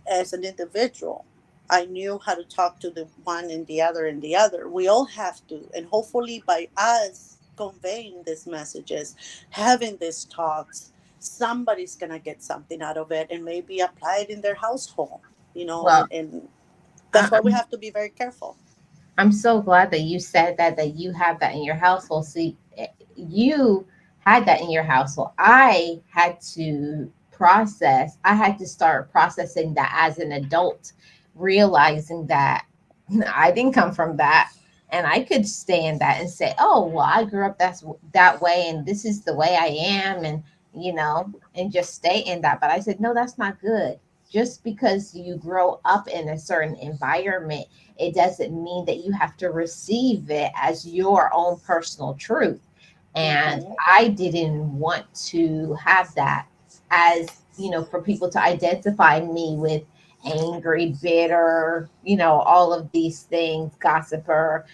as an individual. I knew how to talk to the one and the other and the other. We all have to. And hopefully, by us conveying these messages, having these talks, somebody's gonna get something out of it and maybe apply it in their household, Well, and that's I, why we have to be very careful. I'm so glad that you said that you have that in your household. See, you had that in your household. I had to I had to start processing that as an adult, realizing that I didn't come from that. And I could stay in that and say, oh, well, I grew up that way, and this is the way I am, and just stay in that. But I said, no, that's not good. Just because you grow up in a certain environment, it doesn't mean that you have to receive it as your own personal truth. And Hmm. I didn't want to have that as, for people to identify me with angry, bitter, all of these things, gossiper,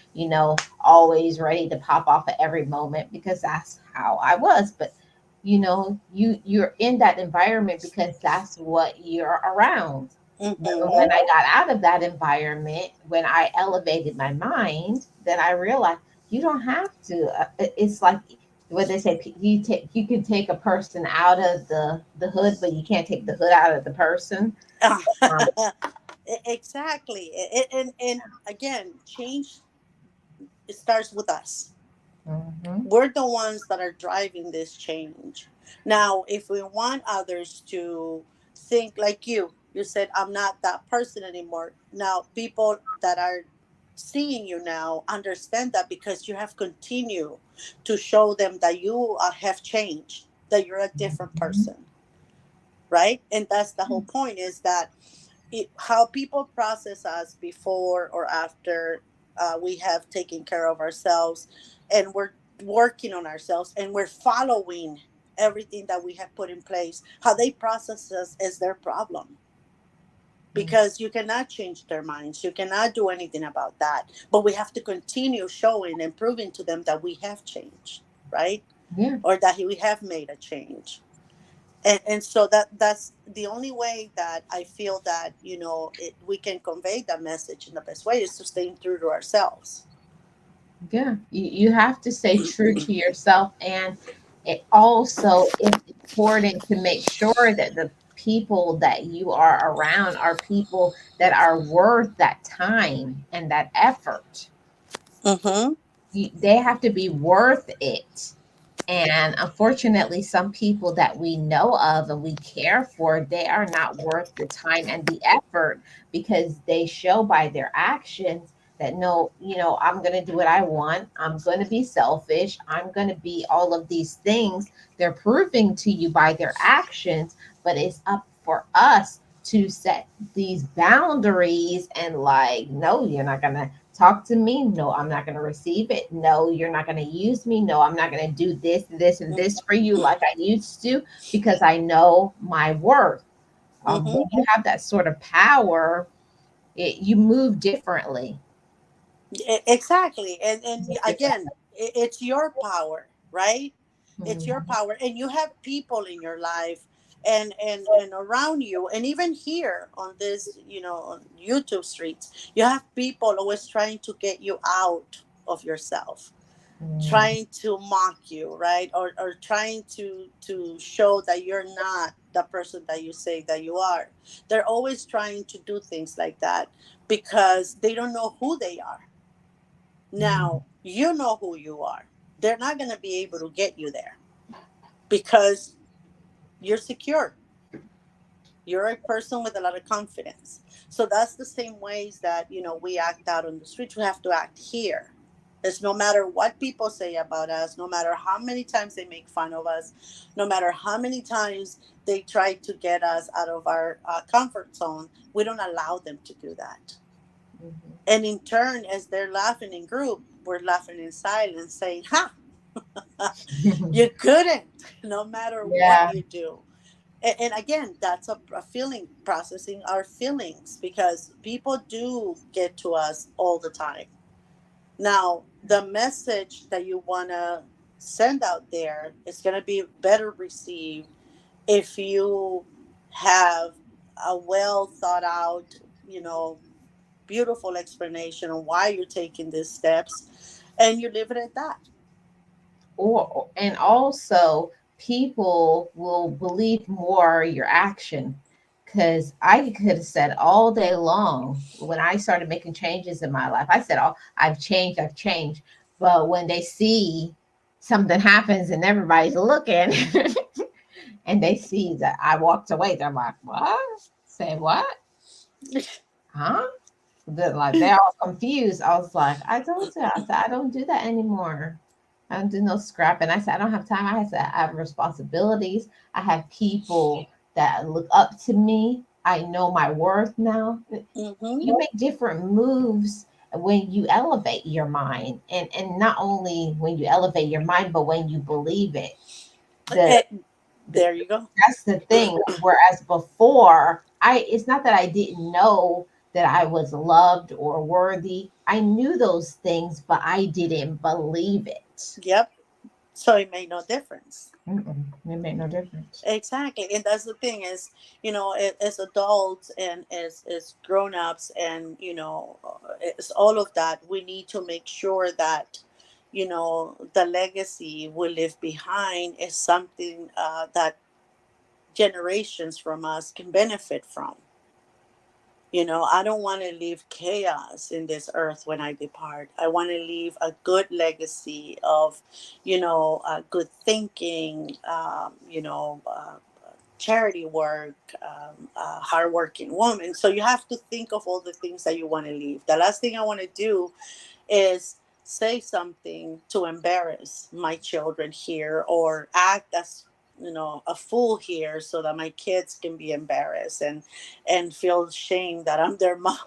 always ready to pop off at every moment, because that's how I was. But you're in that environment because that's what you're around. But when Hmm. I got out of that environment, when I elevated my mind, then I realized you don't have to. It's like what they say: you can take a person out of the hood, but you can't take the hood out of the person. Um, Exactly. And again, change, it starts with us. mhm. We're the ones that are driving this change. Now, if we want others to think like you said, I'm not that person anymore. Now, people that are seeing you now understand that because you have continued to show them that you have changed, that you're a different Mhm. person, right? And that's the whole point, is that how people process us before or after we have taken care of ourselves, and we're working on ourselves, and we're following everything that we have put in place. How they process us is their problem, because you cannot change their minds, you cannot do anything about that, but we have to continue showing and proving to them that we have changed, right? Yeah, Or that we have made a change. And so that's the only way that I feel that we can convey that message in the best way, is to stay true to ourselves. yeah. You have to stay true to yourself, and it also is important to make sure that the people that you are around are people that are worth that time and that effort. Mm-hmm. They have to be worth it. And unfortunately, some people that we know of and we care for, they are not worth the time and the effort, because they show by their actions that no, I'm going to do what I want. I'm going to be selfish. I'm going to be all of these things. They're proving to you by their actions, but it's up for us to set these boundaries and, like, no, you're not going to talk to me. No, I'm not going to receive it. No, you're not going to use me. No, I'm not going to do this, this, and this for you like I used to, because I know my worth. Mm-hmm. When you have that sort of power, you move differently. Exactly. And again, it's your power, right? It's your Mhm. power, and you have people in your life and around you, and even here on this, on YouTube streets, you have people always trying to get you out of yourself, Mhm. trying to mock you, right? Or trying to show that you're not the person that you say that you are. They're always trying to do things like that because they don't know who they are. Mhm. Now, you know who you are. They're not going to be able to get you there because you're secure. You're a person with a lot of confidence. So that's the same ways that, we act out on the streets. We have to act here. It's no matter what people say about us, no matter how many times they make fun of us, no matter how many times they try to get us out of our comfort zone, we don't allow them to do that. And in turn, as they're laughing in group, we're laughing in silence, saying, "Ha, Mhm. you couldn't," no matter what Yeah. you do. And again, that's a feeling, processing our feelings, because people do get to us all the time. Now, the message that you want to send out there is going to be better received if you have a well thought out, beautiful explanation on why you're taking these steps, and you leave it at that. And also people will believe more your action. Because I could have said all day long when I started making changes in my life, I said, "Oh, I've changed, I've changed." But when they see something happens and everybody's looking and they see that I walked away, they're like, "What? Say what? Huh?" They're all confused. I was like, "I told you, I said I don't do that anymore. I don't do no scrapping." I said, "I don't have time." I said, "I have responsibilities. I have people that look up to me. I know my worth now." Mm-hmm. You make different moves when you elevate your mind, and not only when you elevate your mind, but when you believe it. The Eh, there you go. That's the thing. Whereas before, it's not that I didn't know that I was loved or worthy. I knew those things, but I didn't believe it. Yep. So it made no difference. Mm-mm, it made no difference. Exactly, and that's the thing is, as adults and as grown-ups, and it's all of that. We need to make sure that the legacy we leave behind is something that generations from us can benefit from. I don't want to leave chaos in this earth when I depart. I want to leave a good legacy of good thinking, charity work, hardworking woman. So you have to think of all the things that you want to leave. The last thing I want to do is say something to embarrass my children here, or act as a fool here, so that my kids can be embarrassed and feel shame that I'm their mom.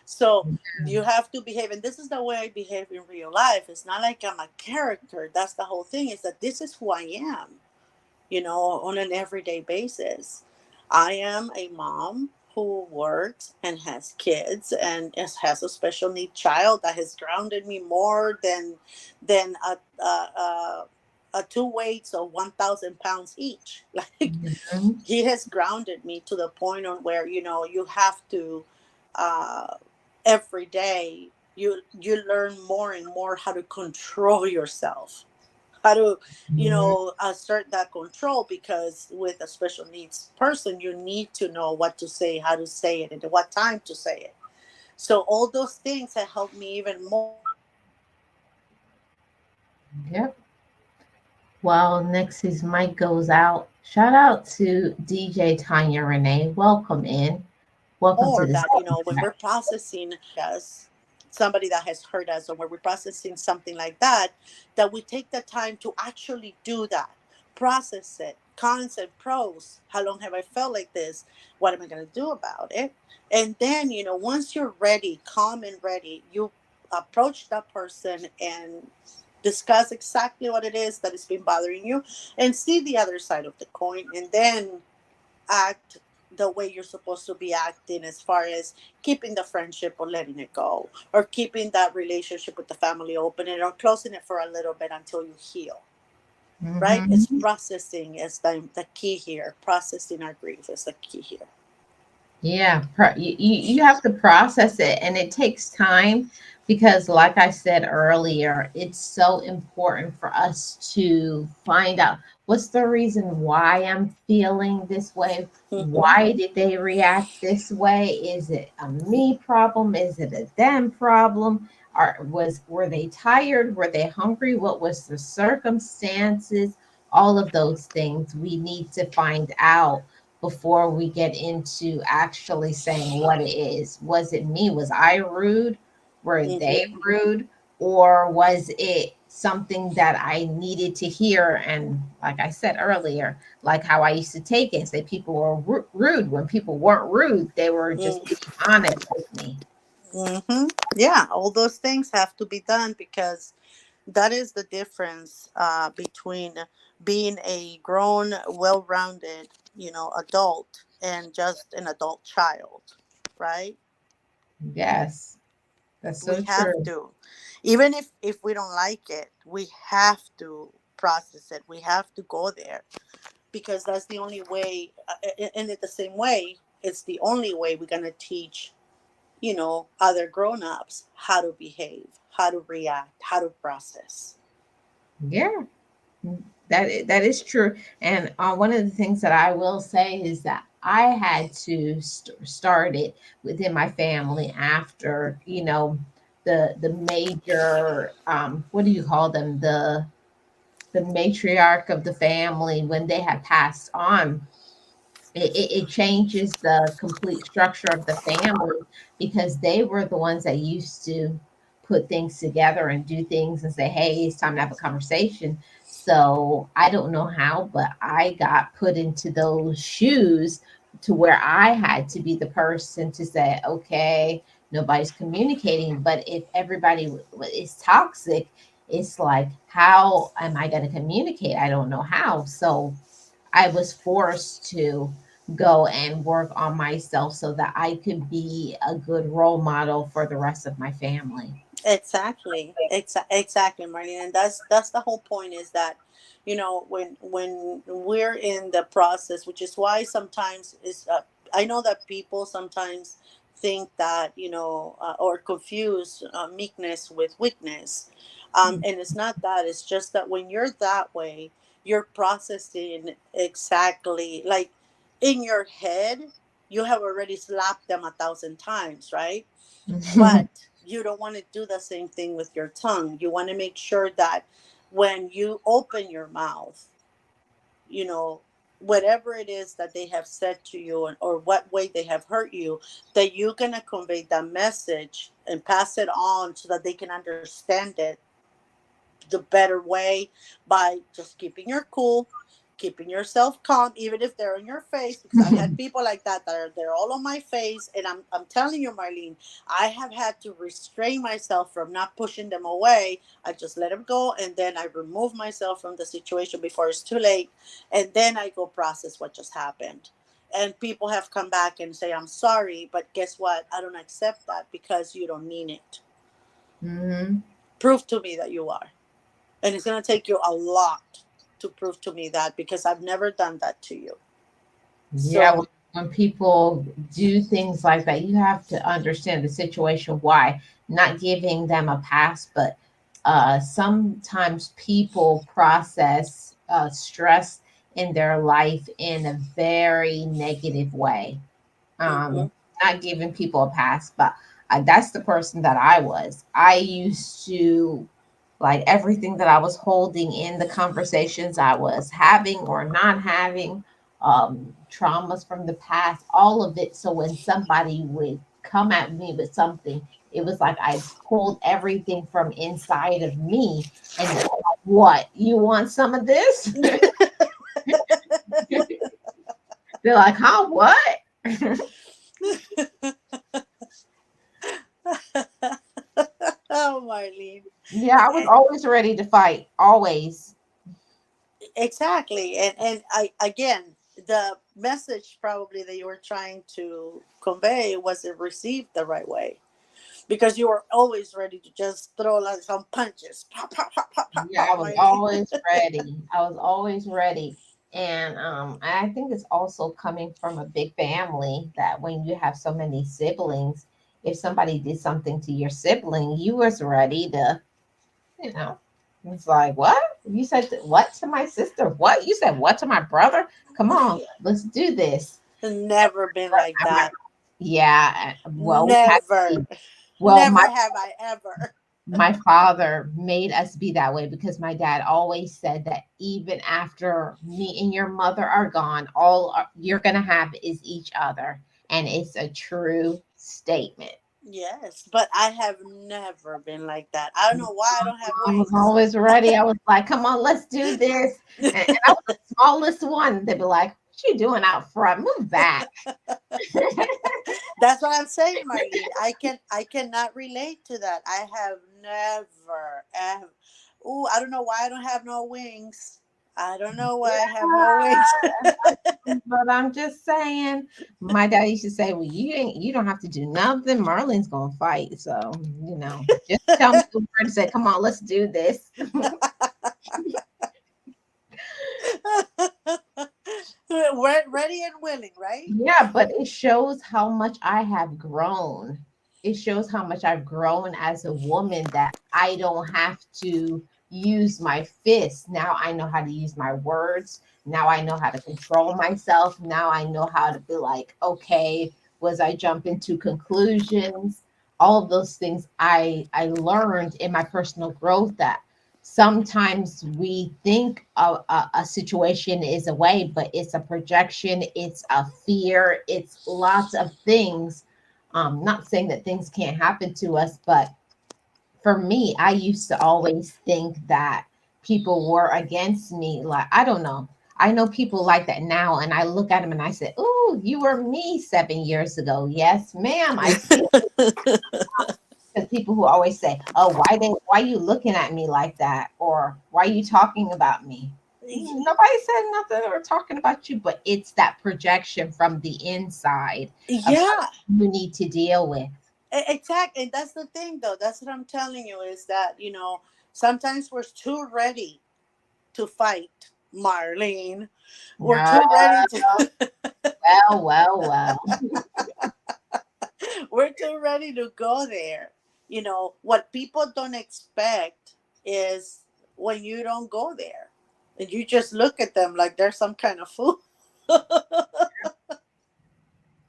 So you have to behave, and this is the way I behave in real life. It's not like I'm a character. That's the whole thing, is that this is who I am, on an everyday basis. I am a mom who works and has kids and has a special need child that has grounded me more than a two weights of 1,000 pounds each. Like, Mhm. he has grounded me to the point on where you have to, uh, every day you learn more and more how to control yourself, how to Mhm. assert that control, because with a special needs person you need to know what to say, how to say it, and at what time to say it. So all those things have helped me even more Yep. Well, next his mic goes out. Shout out to DJ Tanya Renee. Welcome in. Welcome to the that second when track. we're processing us, somebody that has hurt us, or when we're processing something like that, that we take the time to actually do that, process it, cons and pros. How long have I felt like this? What am I going to do about it? And then once you're ready, calm and ready, you approach that person and discuss exactly what it is that has been bothering you, and see the other side of the coin, and then act the way you're supposed to be acting, as far as keeping the friendship or letting it go, or keeping that relationship with the family open, and or closing it for a little bit until you heal. Right? It's Hmm. processing is the key here. Processing our grief is the key here. Yeah, you have to process it, and it takes time because, like I said earlier, it's so important for us to find out what's the reason why I'm feeling this way. Mm-hmm. Why did they react this way? Is it a me problem? Is it a them problem? Or were they tired? Were they hungry? What was the circumstances? All of those things we need to find out before we get into actually saying what it is. Was it me? Was I rude? Were they Mm-hmm. rude? Or was it something that I needed to hear? And like I said earlier, like how I used to take it and say people were rude when people weren't rude, they were just being honest with me. Mm-hmm. Yeah, all those things have to be done, because that is the difference between being a grown, well-rounded, adult, and just an adult child, right? Yes, that's We so have true. to, even if we don't like it, we have to process it. We have to go there, because that's the only way. And in the same way, it's the only way we're gonna teach other grown-ups how to behave, how to react, how to process. Yeah, that is true. And one of the things that I will say is that I had to start it within my family after, the major, what do you call them, the matriarch of the family, when they had passed on. It changes the complete structure of the family, because they were the ones that used to put things together and do things and say, hey, it's time to have a conversation. So I don't know how, but I got put into those shoes to where I had to be the person to say, okay, nobody's communicating. But if everybody is toxic, it's like, how am I going to communicate? I don't know how. So I was forced to go and work on myself so that I could be a good role model for the rest of my family. Exactly, exactly, Marlene, and that's the whole point. Is that, when we're in the process, which is why sometimes is I know that people sometimes think that, or confuse meekness with weakness, and it's not that. It's just that when you're that way, you're processing exactly like in your head. You have already slapped them 1,000 times, right? But you don't want to do the same thing with your tongue. You want to make sure that when you open your mouth, you know whatever it is that they have said to you, or what way they have hurt you, that you're going to convey that message and pass it on so that they can understand it the better way, by just keeping your cool, keeping yourself calm, even if they're in your face. Because I've had people like that that are they're all on my face, and I'm telling you, Marlene, I have had to restrain myself from not pushing them away. I just let them go, and then I remove myself from the situation before it's too late, and then I go process what just happened. And people have come back and say, I'm sorry, but guess what? I don't accept that because you don't mean it. Hmm. Prove to me that you are. And it's going to take you a lot to prove to me that, because I've never done that to you. Yeah, So, when people do things like that, you have to understand the situation why. Not giving them a pass, but sometimes people process stress in their life in a very negative way. mm-hmm, um Not giving people a pass, but that's the person that I was. I used to, like, everything that I was holding in, the conversations I was having or not having, traumas from the past, all of it. So when somebody would come at me with something, it was like I pulled everything from inside of me and, what, you want some of this? They're like, huh, what? oh, Marlene. Yeah, I was Eh, always ready to fight, always. exactly. And I, again, the message probably that you were trying to convey wasn't received the right way, because you were always ready to just throw like some punches. Pop, pop, pop, pop, pop, Yeah, I pop, was Marlene. always ready. I was always ready. And I think it's also coming from a big family, that when you have so many siblings, if somebody did something to your sibling, you was ready to, you know, it's like, what? You said what to my sister? What? You said what to my brother? Come on, let's do this. Never been like that. Yeah, well, we had to Never. be. Well, Never have I ever. my father made us be that way, because my dad always said that even after me and your mother are gone, you're going to have is each other. And it's a true statement. Yes, but I have never been like that. I don't know why I don't have I was wings. always ready. I was like, come on, let's do this. And I was the smallest one. They'd be like, what you doing out front? Move back. That's what I'm saying, Marlene. I cannot relate to that. I have never ever. Ooh, I don't know why I don't have no wings. I don't know why I have no wings. But I'm just saying, my dad used to say, "Well, you don't have to do nothing. Marlene's gonna fight. So, just tell me the word and say, come on, let's do this." We're ready and willing, right? Yeah, but it shows how much I have grown. It shows how much I've grown as a woman, that I don't have to, use my fists. Now I know how to use my words. Now I know how to control myself. Now I know how to be like, okay, was I jumping to conclusions? All of those things I learned in my personal growth, that sometimes we think a situation is a way, but it's a projection, it's a fear, it's lots of things. Not saying that things can't happen to us, but for me, I used to always think that people were against me. Like, I don't know. I know people like that now, and I look at them and I say, "Oh, you were me 7 years ago." Yes, ma'am. I still, because people who always say, "Oh, why you looking at me like that?" or "Why you talking about me?" Nobody said nothing or talking about you, but it's that projection from the inside of Yeah, something you need to deal with. exactly. And that's the thing, though. That's what I'm telling you, is that, sometimes we're too ready to fight, Marlene. We're Uh, too ready to well. we're too ready to go there. What people don't expect is when you don't go there. And you just look at them like they're some kind of fool.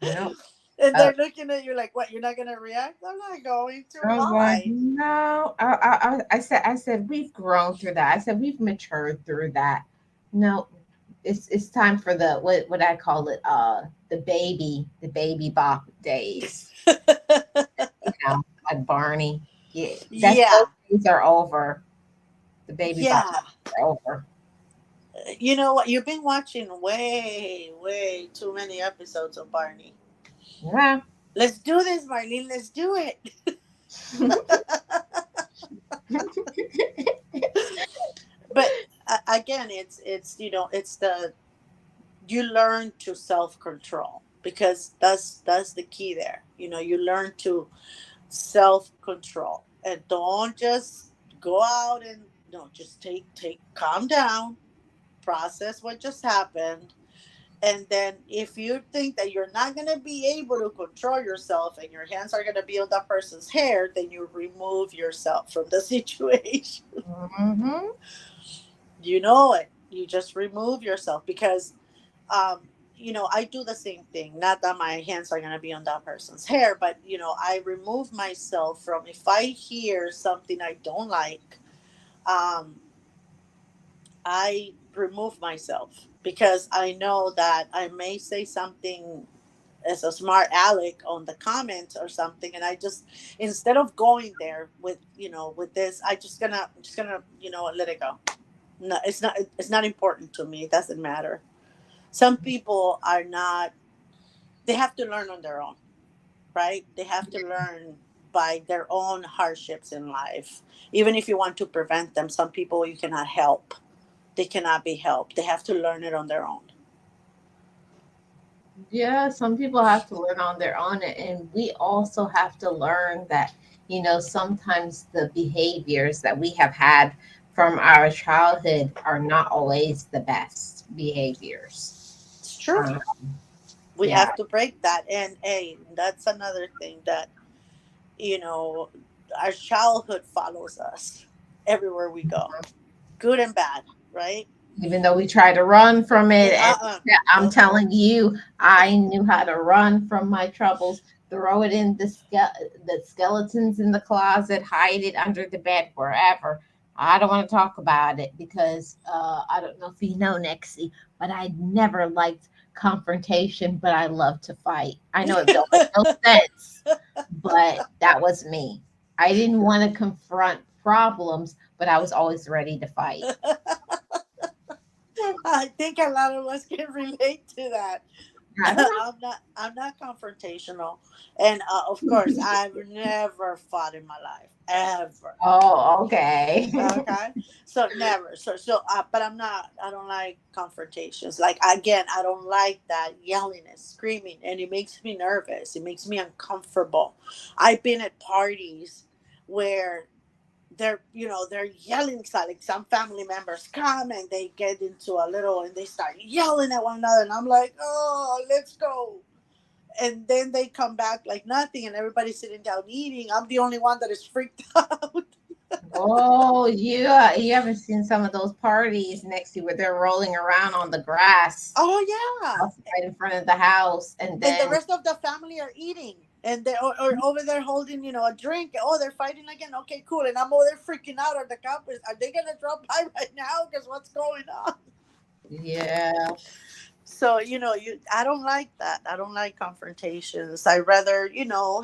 No. And Uh, they're looking at you like, what, you're not gonna react? I'm not going to. I'm going, Why? no. I said we've grown through that. I said we've matured through that. No, it's time for the what I call it, the baby bop days. You know, like Barney. Yeah, those Yeah. days are over. The baby bop Yeah. days are over. You know what? You've been watching way, way too many episodes of Barney. Yeah. Let's do this, Marlene. Let's do it. But again, it's the you learn to self control, because that's the key there. You learn to self control, and don't just go out and no, just take calm down, process what just happened. And then if you think that you're not going to be able to control yourself and your hands are going to be on that person's hair, then you remove yourself from the situation. Hmm. You know it. You just remove yourself, because I do the same thing. Not that my hands are going to be on that person's hair, but I remove myself from, if I hear something I don't like, um I remove myself, because I know that I may say something as a smart aleck on the comments or something, and I just, instead of going there with this, I'm just gonna let it go. No, it's not important to me. It doesn't matter. Some people are not. They have to learn on their own, right? They have to learn by their own hardships in life. Even if you want to prevent them, some people you cannot help. They cannot be helped. They have to learn it on their own. Yeah, some people have to learn on their own, and we also have to learn that, sometimes the behaviors that we have had from our childhood are not always the best behaviors. It's true. Um, We yeah. have to break that. And hey, that's another thing that, you know, our childhood follows us everywhere we go, good and bad, right? Even though we try to run from it, and Uh-uh. yeah, I'm Nope. telling you, I knew how to run from my troubles. Throw it in the skeletons in the closet, hide it under the bed, wherever. I don't want to talk about it because I don't know if you know, Nexie, but I never liked confrontation, but I love to fight. I know it don't make no sense, but that was me. I didn't want to confront problems, but I was always ready to fight. I think a lot of us can relate to that. I don't know. I'm not confrontational, and of course I've never fought in my life, ever. Oh, okay. Okay, so never. But I don't like confrontations. Like, again, I don't like that yelling and screaming, and it makes me nervous. It makes me uncomfortable. I've been at parties where they're yelling. So, like, some family members come and they get into a little and they start yelling at one another, and I'm like, oh, let's go. And then they come back like nothing, and everybody's sitting down eating. I'm the only one that is freaked out. Oh, you haven't seen some of those parties next to where they're rolling around on the grass Oh yeah, right in front of the house, and and the then rest of the family are eating, and they or over there holding, a drink. Oh, they're fighting again. Okay, cool. And I'm over there freaking out. Are the cops? Are they gonna drop by right now? Because what's going on? yeah, So I don't like that. I don't like confrontations. I rather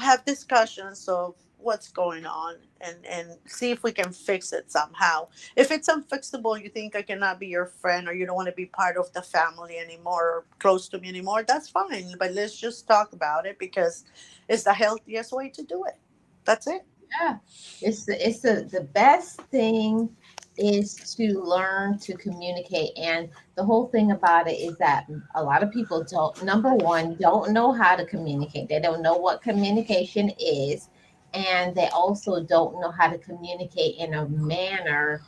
have discussions of what's going on, and see if we can fix it somehow. If it's unfixable, you think I cannot be your friend, or you don't want to be part of the family anymore, or close to me anymore, that's fine, but let's just talk about it, because it's the healthiest way to do it. That's it. yeah. The best thing is to learn to communicate, and the whole thing about it is that a lot of people don't, number one, don't know how to communicate. They don't know what communication is, and they also don't know how to communicate in a manner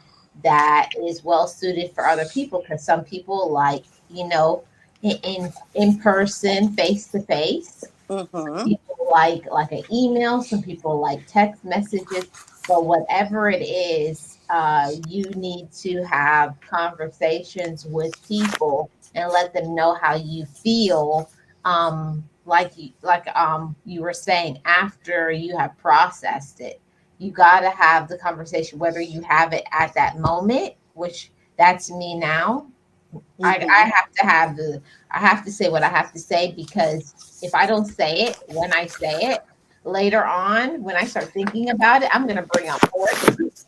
that is well suited for other people, because some people like, in person, face to face. Mm-hmm. People like an email, some people like text messages, but whatever it is, you need to have conversations with people and let them know how you feel. You were saying, after you have processed it, you got to have the conversation, whether you have it at that moment, which that's me now. I Mm-hmm. have to have I have to say what I have to say, because if I don't say it when I say it, later on when I start thinking about it, I'm gonna bring up more things.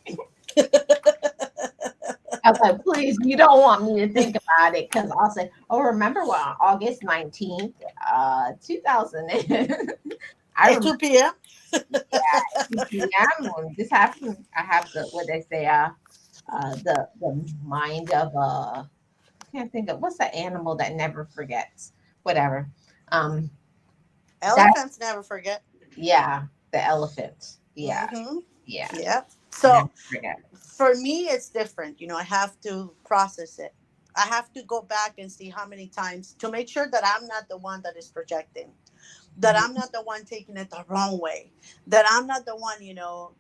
I was like, please, you don't want me to think about it, because I'll say, oh, remember what, on August 19th, 2000. I At remember, 2 p.m. yeah, 2 p.m. when this happened. I have the, what they say, the mind of a, can't think of, what's the animal that never forgets. Whatever. Um, that Elephants never forget. Yeah, the elephant. Yeah, Mm-hmm. yeah, Yeah. never So forget. for me, it's different. I have to process it. I have to go back and see how many times to make sure that I'm not the one that is projecting, that I'm Mhm. not the one taking it the wrong way, that I'm not the one,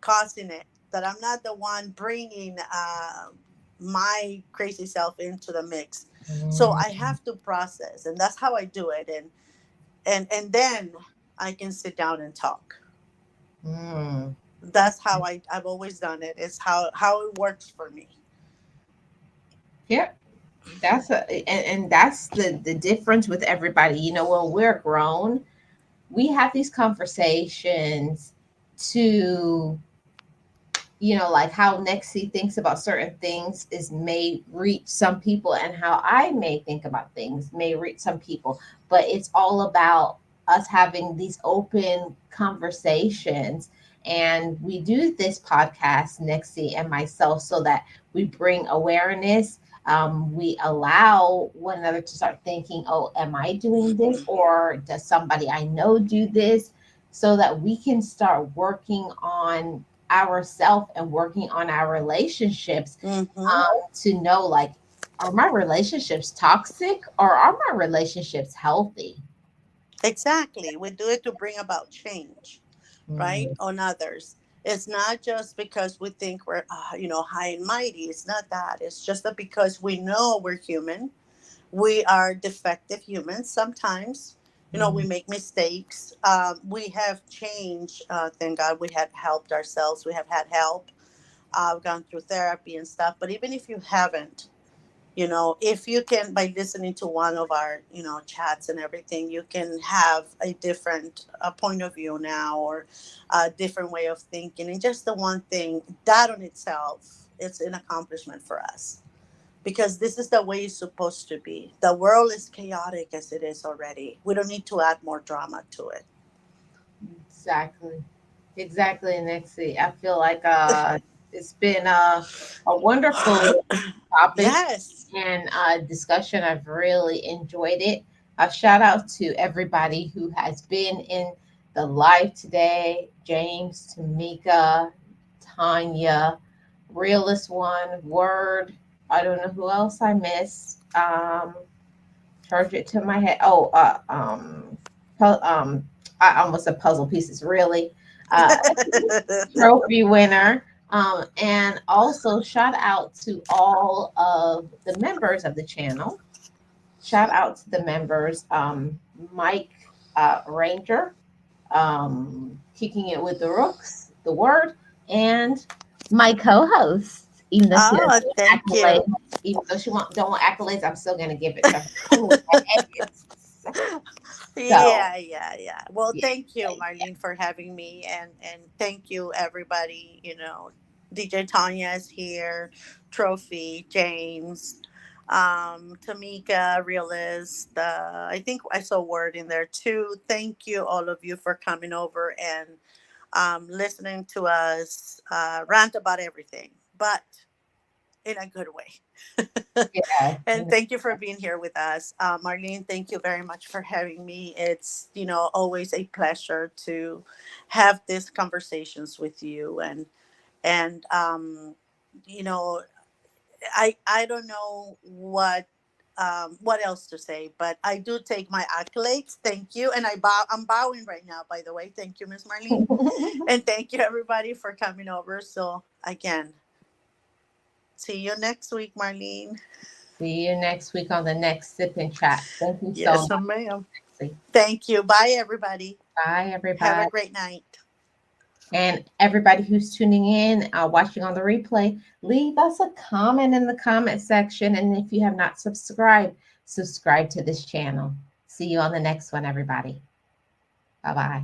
causing it, that I'm not the one bringing my crazy self into the mix. So I Mm, have to process, and that's how I do it, and then I can sit down and talk. mm. That's how I've always done it. It's how it works for me. Yep. And that's the difference with everybody. When we're grown, we have these conversations to, like how Nexie thinks about certain things is may reach some people, and how I may think about things may reach some people. But it's all about us having these open conversations. And we do this podcast, Nexie and myself, so that we bring awareness. We allow one another to start thinking, oh, am I doing this? Or does somebody I know do this? So that we can start working on ourselves and working on our relationships, Mm-hmm. to know, like, are my relationships toxic, or are my relationships healthy? Exactly. We do it to bring about change, right, Mhm. on others. It's not just because we think we're, high and mighty. It's not that. It's just that because we know we're human, we are defective humans sometimes. We Mhm. make mistakes. We have changed. Thank God we had helped ourselves. We have had help. Gone through therapy and stuff. But even if you haven't, if you can, by listening to one of our chats and everything, you can have a different point of view now, or a different way of thinking, and just the one thing that on itself, it's an accomplishment for us, because this is the way it's supposed to be. The world is chaotic as it is already. We don't need to add more drama to it. Exactly. Exactly, Nixie. I feel like it's been a wonderful topic Yes. and discussion. I've really enjoyed it. A shout out to everybody who has been in the live today: James, Tamika, Tanya, Realist One, Word. I don't know who else I missed. Charge it to my head. Oh, pu- um, I almost said puzzle pieces. Really, uh, trophy winner. And also shout out to all of the members of the channel. Shout out to the members, Mike Ranger, Kicking It with the Rooks, The Word, and my co-host. Even though she doesn't Oh, want thank you. accolades, even though don't want accolades, I'm still gonna give it to her anyways. So Yeah. Well, yeah, thank you, yeah, Marlene, for having me, and thank you, everybody. DJ Tanya is here, Trophy, James, Tamika, Realist. I think I saw Word in there too. Thank you, all of you, for coming over and listening to us rant about everything, but in a good way. yeah. And thank you for being here with us, Marlene. Thank you very much for having me. It's always a pleasure to have these conversations with you, and you know I don't know what else to say, but I do take my accolades. Thank you, and I'm bowing right now. By the way, thank you, Miss Marlene, and thank you everybody for coming over. So again, see you next week, Marlene. See you next week on the next Sip and Chat. Thank you so Yes, much, ma'am. Lexi. Thank you. Bye, everybody. Bye, Have a everybody. great night. And everybody who's tuning in, watching on the replay, leave us a comment in the comment section. And if you have not subscribed, subscribe to this channel. See you on the next one, everybody. Bye bye.